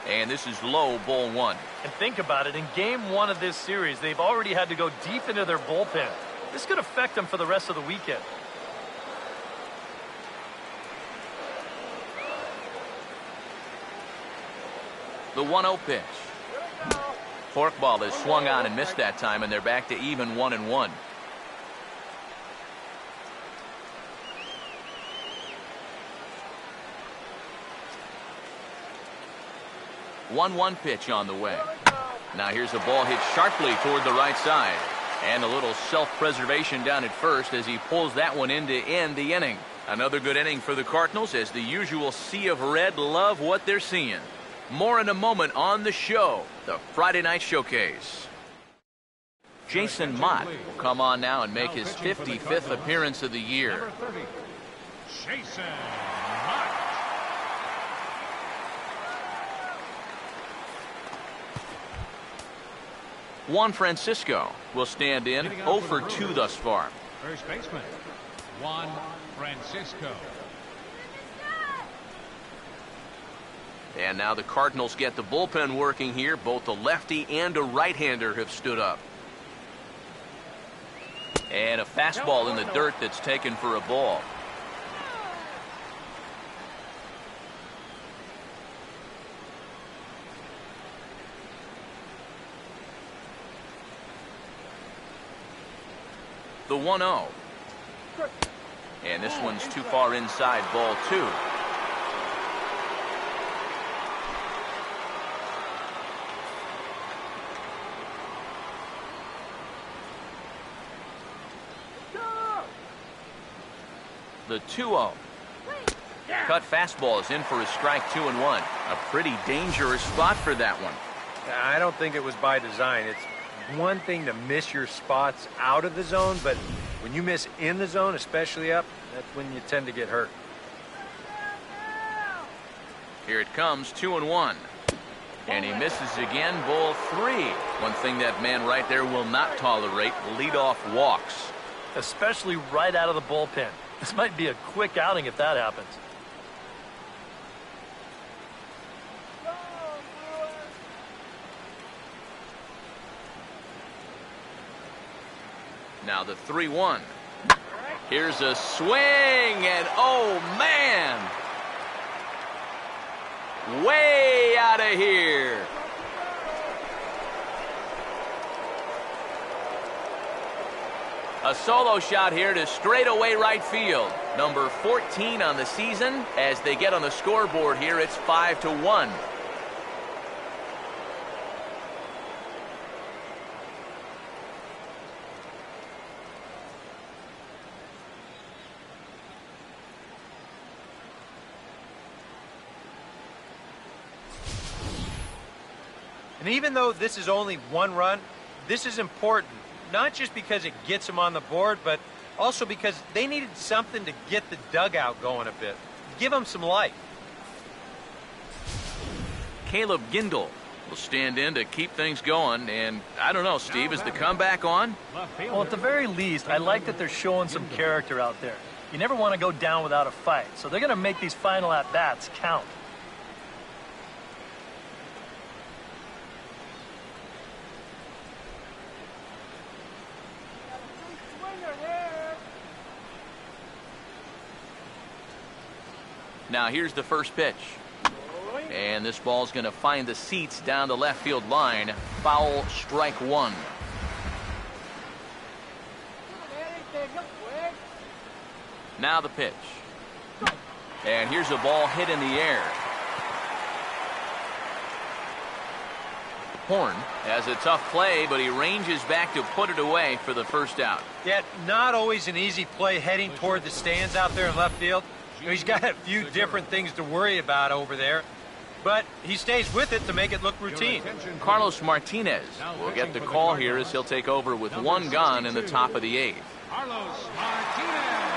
And this is low, ball 1. And think about it. In game 1 of this series, they've already had to go deep into their bullpen. This could affect them for the rest of the weekend. The 1-0 pitch. Forkball is swung on and missed that time, and they're back to even 1-1. 1-1 pitch on the way. Now here's a ball hit sharply toward the right side. And a little self-preservation down at first as he pulls that one in to end the inning. Another good inning for the Cardinals as the usual sea of red love what they're seeing. More in a moment on the show, the Friday Night Showcase. Jason Mott will come on now and make his 55th appearance of the year. Number 30, Jason Mott. Juan Francisco will stand in, 0 for 2 thus far. First baseman, Juan Francisco. And now the Cardinals get the bullpen working here. Both a lefty and a right-hander have stood up. And a fastball in the dirt that's taken for a ball. The 1-0. And this one's too far inside, ball 2. The 2-0. Cut fastball is in for a strike, 2-1. A pretty dangerous spot for that one. I don't think it was by design. It's one thing to miss your spots out of the zone, but when you miss in the zone, especially up, that's when you tend to get hurt. Here it comes, 2-1. And he misses again, ball 3. One thing that man right there will not tolerate, leadoff walks. Especially right out of the bullpen. This might be a quick outing if that happens. Now the 3-1. Here's a swing, and oh man! Way out of here. A solo shot here to straightaway right field. Number 14 on the season. As they get on the scoreboard here, it's 5-1. And even though this is only one run, this is important. Not just because it gets them on the board, but also because they needed something to get the dugout going a bit. Give them some life. Caleb Gindel will stand in to keep things going. And I don't know, Steve, is the comeback on? Well, at the very least, I like that they're showing some character out there. You never want to go down without a fight. So they're going to make these final at-bats count. Now here's the first pitch. And this ball's going to find the seats down the left field line. Foul, strike 1. Now the pitch. And here's a ball hit in the air. Horn has a tough play, but he ranges back to put it away for the first out. Yet not always an easy play heading toward the stands out there in left field. He's got a few different things to worry about over there, but he stays with it to make it look routine. Carlos Martinez will get the call here as he'll take over with one gone in the top of the 8th. Carlos Martinez.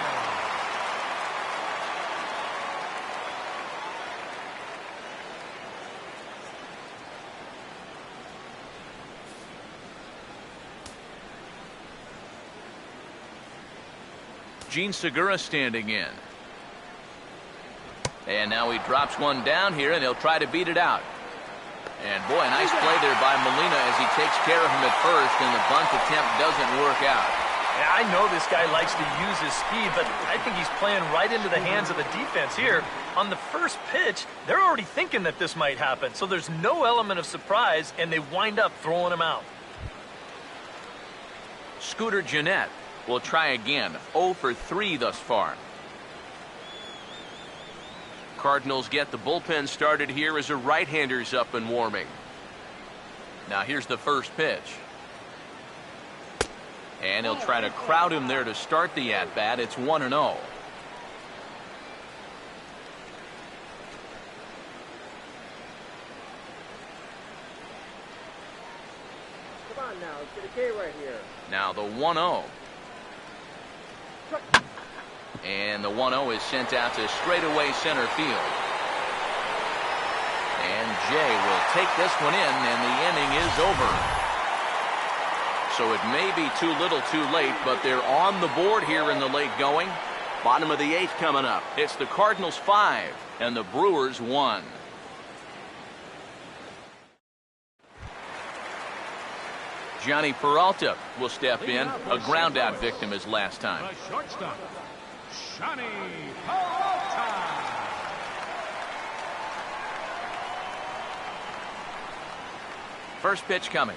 Gene Segura standing in. And now he drops one down here, and he'll try to beat it out. And boy, a nice play there by Molina as he takes care of him at first, and the bunt attempt doesn't work out. Yeah, I know this guy likes to use his speed, but I think he's playing right into the hands of the defense here. On the first pitch, they're already thinking that this might happen, so there's no element of surprise, and they wind up throwing him out. Scooter Gennett will try again. 0 for 3 thus far. Cardinals get the bullpen started here as a right-hander's up and warming. Now here's the first pitch. And he'll try to crowd him there to start the at-bat. It's 1-0. Come on now, let's get a K right here. Now the 1-0. And the 1-0 is sent out to straightaway center field. And Jay will take this one in, and the inning is over. So it may be too little too late, but they're on the board here in the late going. Bottom of the 8th coming up. It's the Cardinals 5 and the Brewers 1. Johnny Peralta will step in, a ground out victim as last time. The shortstop, Johnny Peralta. First pitch coming.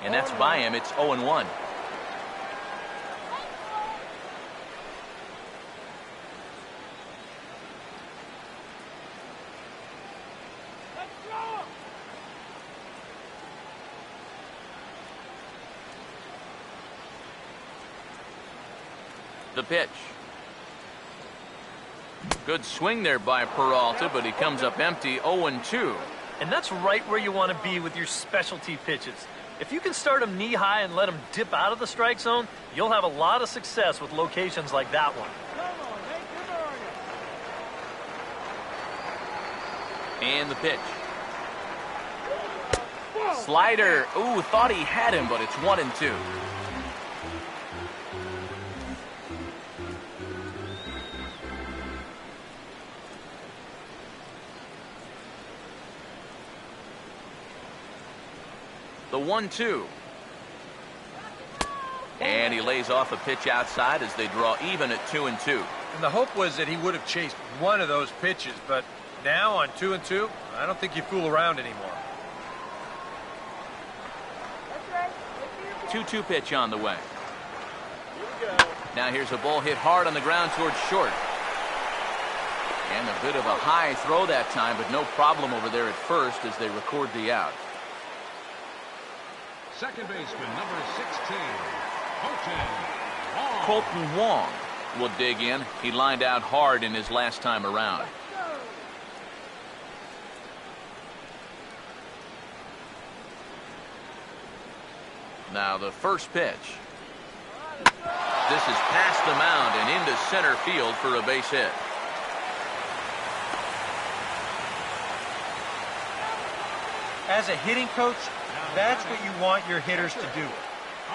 And that's by him. It's 0-1. The pitch. Good swing there by Peralta, but he comes up empty, 0-2. And that's right where you want to be with your specialty pitches. If you can start them knee-high and let them dip out of the strike zone, you'll have a lot of success with locations like that one. And the pitch. Slider. Ooh, thought he had him, but it's 1-2. The 1-2. And he lays off a pitch outside as they draw even at 2-2. And the hope was that he would have chased one of those pitches, but now on 2-2, I don't think you fool around anymore. 2-2 pitch on the way. Now here's a ball hit hard on the ground towards short. And a bit of a high throw that time, but no problem over there at first as they record the out. Second baseman, number 16, Colton Wong will dig in. He lined out hard in his last time around. Now the first pitch. This is past the mound and into center field for a base hit. As a hitting coach, that's what you want your hitters to do.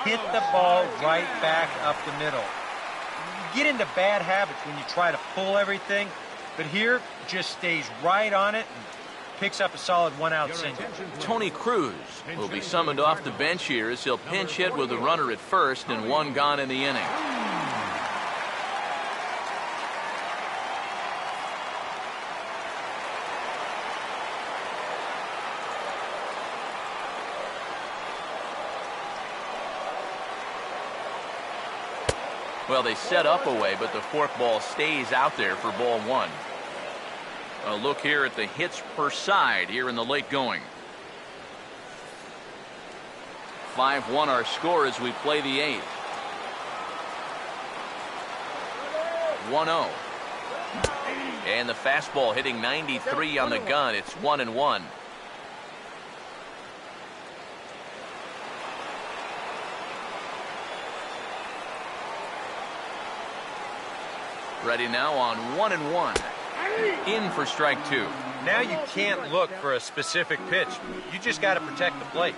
Hit the ball right back up the middle. You get into bad habits when you try to pull everything, but here just stays right on it and picks up a solid one-out single. Tony Cruz will be summoned off the bench here as he'll pinch hit with a runner at first and one gone in the inning. Well, they set up away, but the forkball stays out there for ball one. A look here at the hits per side here in the late going. 5-1 our score as we play the eighth. 1-0. And the fastball hitting 93 on the gun. It's 1-1. Ready now on 1-1. In for strike two. Now you can't look for a specific pitch. You just got to protect the plate.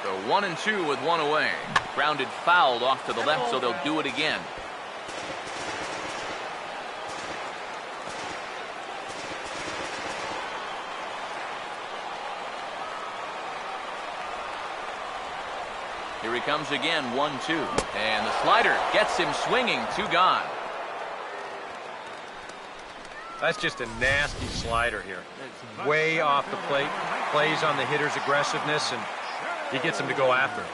So 1-2 with one away. Grounded fouled off to the left, so they'll do it again. Here he comes again, 1-2. And the slider gets him swinging, two gone. That's just a nasty slider here. Way off the plate, plays on the hitter's aggressiveness, and he gets him to go after him.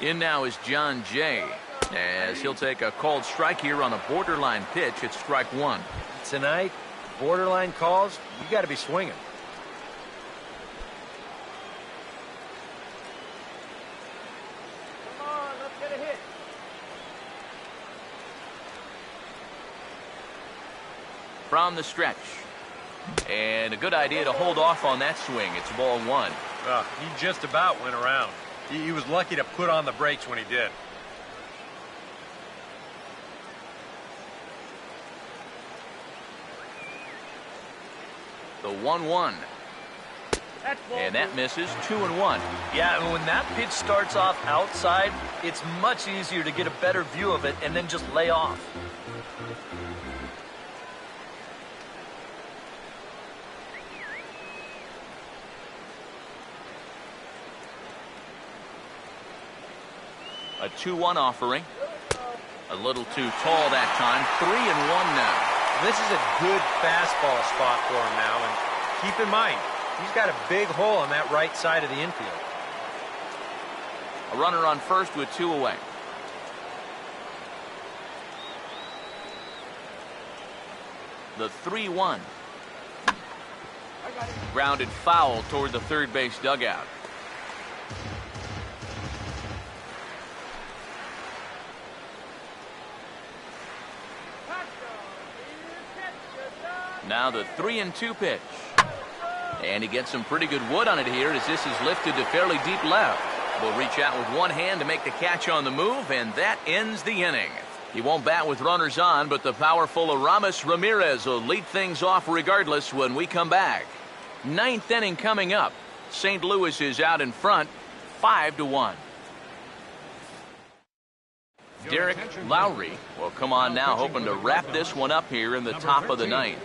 In now is John Jay, as he'll take a called strike here on a borderline pitch at strike one. Tonight, borderline calls, you got to be swinging. Come on, let's get a hit. From the stretch. And a good idea to hold off on that swing. It's ball one. He just about went around. He was lucky to put on the brakes when he did. The 1-1. And that misses, 2-1. Yeah, and when that pitch starts off outside, it's much easier to get a better view of it and then just lay off. A 2-1 offering. A little too tall that time. 3-1 now. This is a good fastball spot for him now, and keep in mind, he's got a big hole on that right side of the infield. A runner on first with 2 away. The 3-1. Grounded foul toward the third base dugout. Now the 3-2 pitch. And he gets some pretty good wood on it here as this is lifted to fairly deep left. Will reach out with one hand to make the catch on the move, and that ends the inning. He won't bat with runners on, but the powerful Aramis Ramirez will lead things off regardless when we come back. 9th inning coming up. St. Louis is out in front, 5-1. Derek Lowry will come on now, hoping to wrap this one up here in the top of the 9th.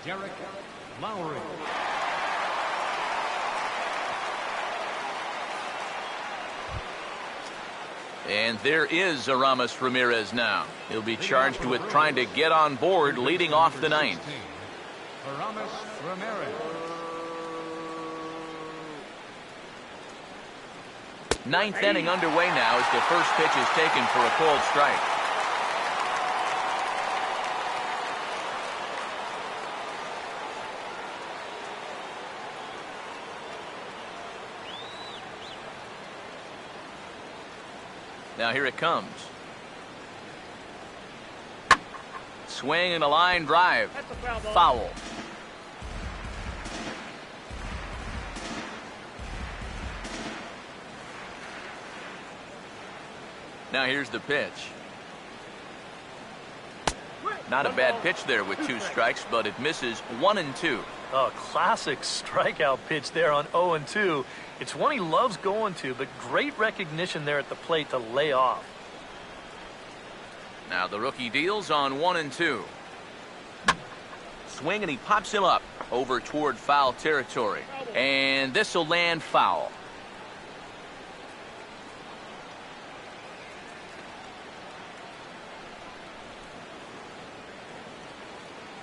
Derek Lowry. And there is Aramis Ramirez now. He'll be charged with trying to get on board leading off the 9th. Aramis Ramirez. 9th inning underway now as the first pitch is taken for a cold strike. Now here it comes. Swing and a line drive. Foul. Now here's the pitch. Not a bad pitch there with 2 strikes, but it misses 1-2. Oh, classic strikeout pitch there on 0-2. It's one he loves going to, but great recognition there at the plate to lay off. Now the rookie deals on 1-2. Swing and he pops him up over toward foul territory. And this will land foul.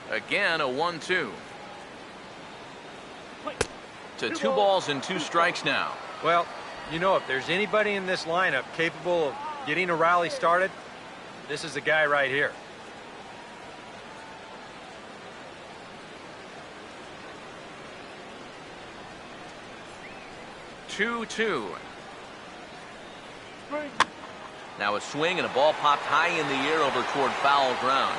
Again, a 1-2. To 2 balls and 2 strikes now. Well, you know, if there's anybody in this lineup capable of getting a rally started, this is the guy right here. Two. Now a swing and a ball popped high in the air over toward foul ground.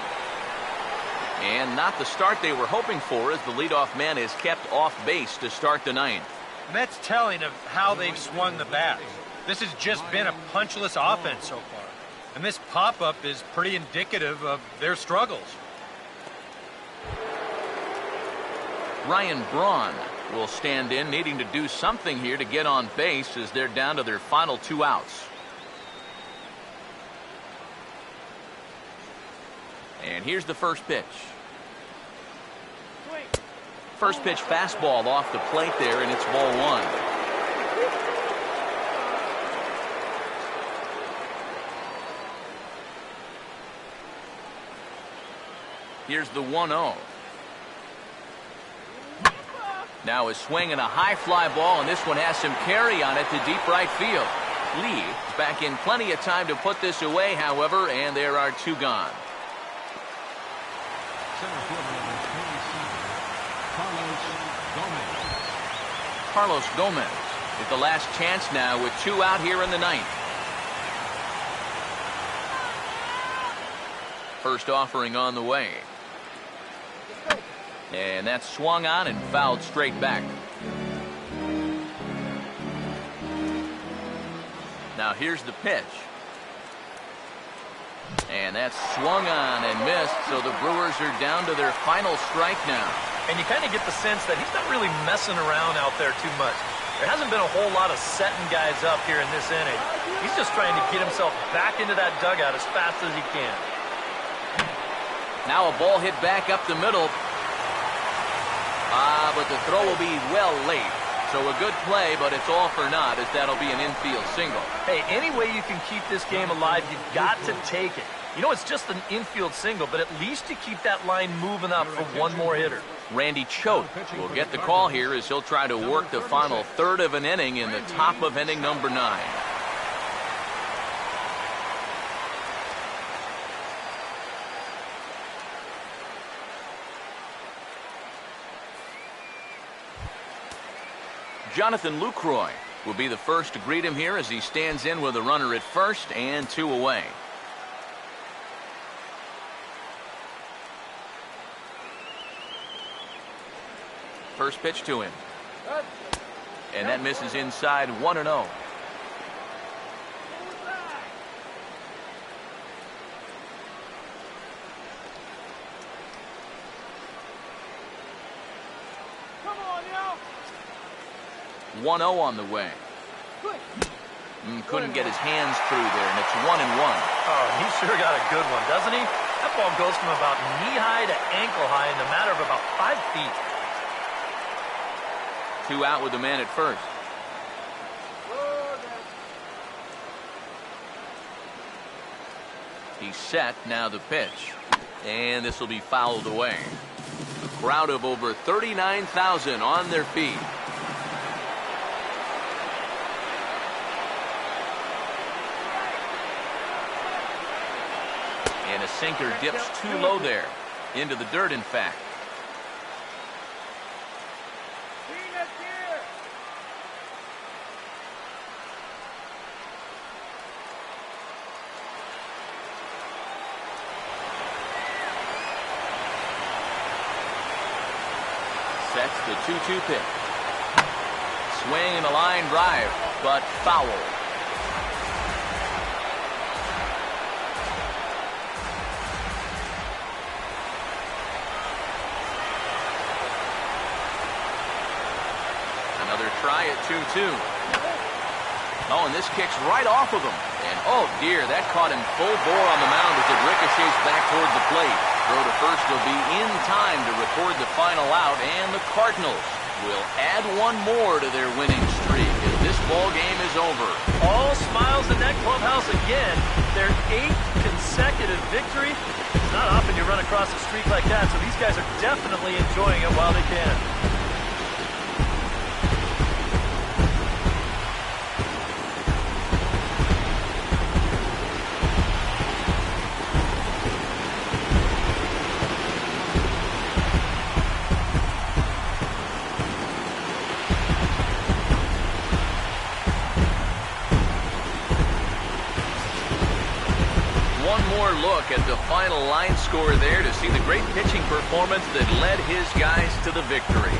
And not the start they were hoping for, as the leadoff man is kept off base to start the 9th. And that's telling of how they've swung the bat. This has just been a punchless offense so far. And this pop-up is pretty indicative of their struggles. Ryan Braun will stand in, needing to do something here to get on base as they're down to their final 2 outs. And here's the first pitch. First pitch fastball off the plate there, and it's ball 1. Here's the 1-0. Now a swing and a high fly ball, and this one has some carry on it to deep right field. Lee is back in plenty of time to put this away, however, and there are 2 gone. Center fielder number 27, Carlos Gomez with the last chance now with 2 out here in the 9th. First offering on the way. And that's swung on and fouled straight back. Now here's the pitch. And that's swung on and missed, so the Brewers are down to their final strike now. And you kind of get the sense that he's not really messing around out there too much. There hasn't been a whole lot of setting guys up here in this inning. He's just trying to get himself back into that dugout as fast as he can. Now a ball hit back up the middle. But the throw will be well late. So a good play, but it's all for naught, as that'll be an infield single. Hey, any way you can keep this game alive, you've got to take it. You know, it's just an infield single, but at least you keep that line moving up for one more hitter. Randy Choate will get the call here as he'll try to work the final third of an inning in the top of inning number 9. Jonathan Lucroy will be the first to greet him here as he stands in with a runner at first and 2 away. First pitch to him. And that misses inside 1-0. Come on, yo. 1-0 on the way. Couldn't get his hands through there, and it's 1-1. Oh, he sure got a good one, doesn't he? That ball goes from about knee-high to ankle-high in the matter of about 5 feet. 2 out with the man at first. He's set, now the pitch. And this will be fouled away. A crowd of over 39,000 on their feet. And a sinker dips too low there. Into the dirt, in fact. Sets the 2-2 pitch. Swing and a line drive, but foul. Another try at 2-2. Oh, and this kicks right off of him. And oh dear, that caught him full bore on the mound as it ricochets back toward the plate. Throw to first will be in time to record the final out, and the Cardinals will add 1 more to their winning streak as this ball game is over. All smiles in that clubhouse again. Their 8th consecutive victory. It's not often you run across a streak like that, so these guys are definitely enjoying it while they can. Look at the final line score there to see the great pitching performance that led his guys to the victory.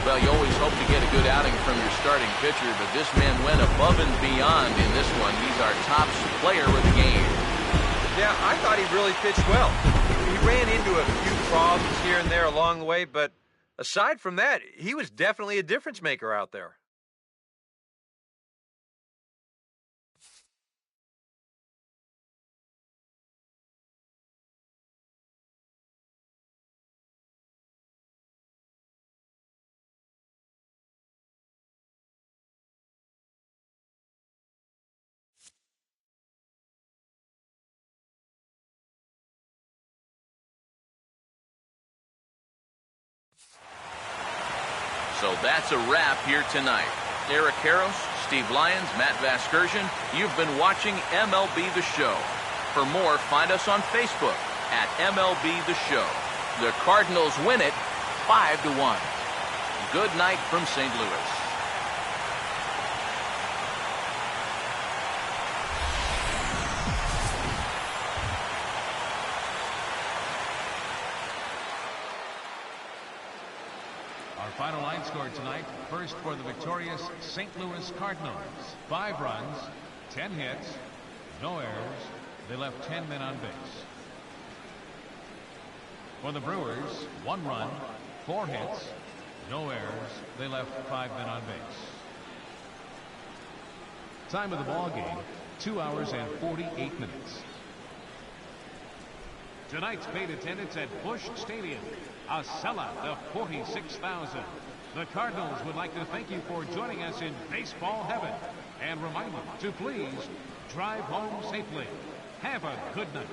Well, you always hope to get a good outing from your starting pitcher, but this man went above and beyond in this one. He's our top player of the game. Yeah, I thought he really pitched well. He ran into a few problems here and there along the way, but aside from that, he was definitely a difference maker out there. So that's a wrap here tonight. Eric Harros, Steve Lyons, Matt Vasgersian, you've been watching MLB The Show. For more, find us on Facebook at MLB The Show. The Cardinals win it 5-1. Good night from St. Louis. Our final line score tonight, first for the victorious St. Louis Cardinals. 5 runs, 10 hits, no errors. They left 10 men on base. For the Brewers, 1 run, 4 hits, no errors. They left 5 men on base. Time of the ball game, 2 hours and 48 minutes. Tonight's paid attendance at Busch Stadium, a sellout of 46,000. The Cardinals would like to thank you for joining us in baseball heaven and remind you to please drive home safely. Have a good night.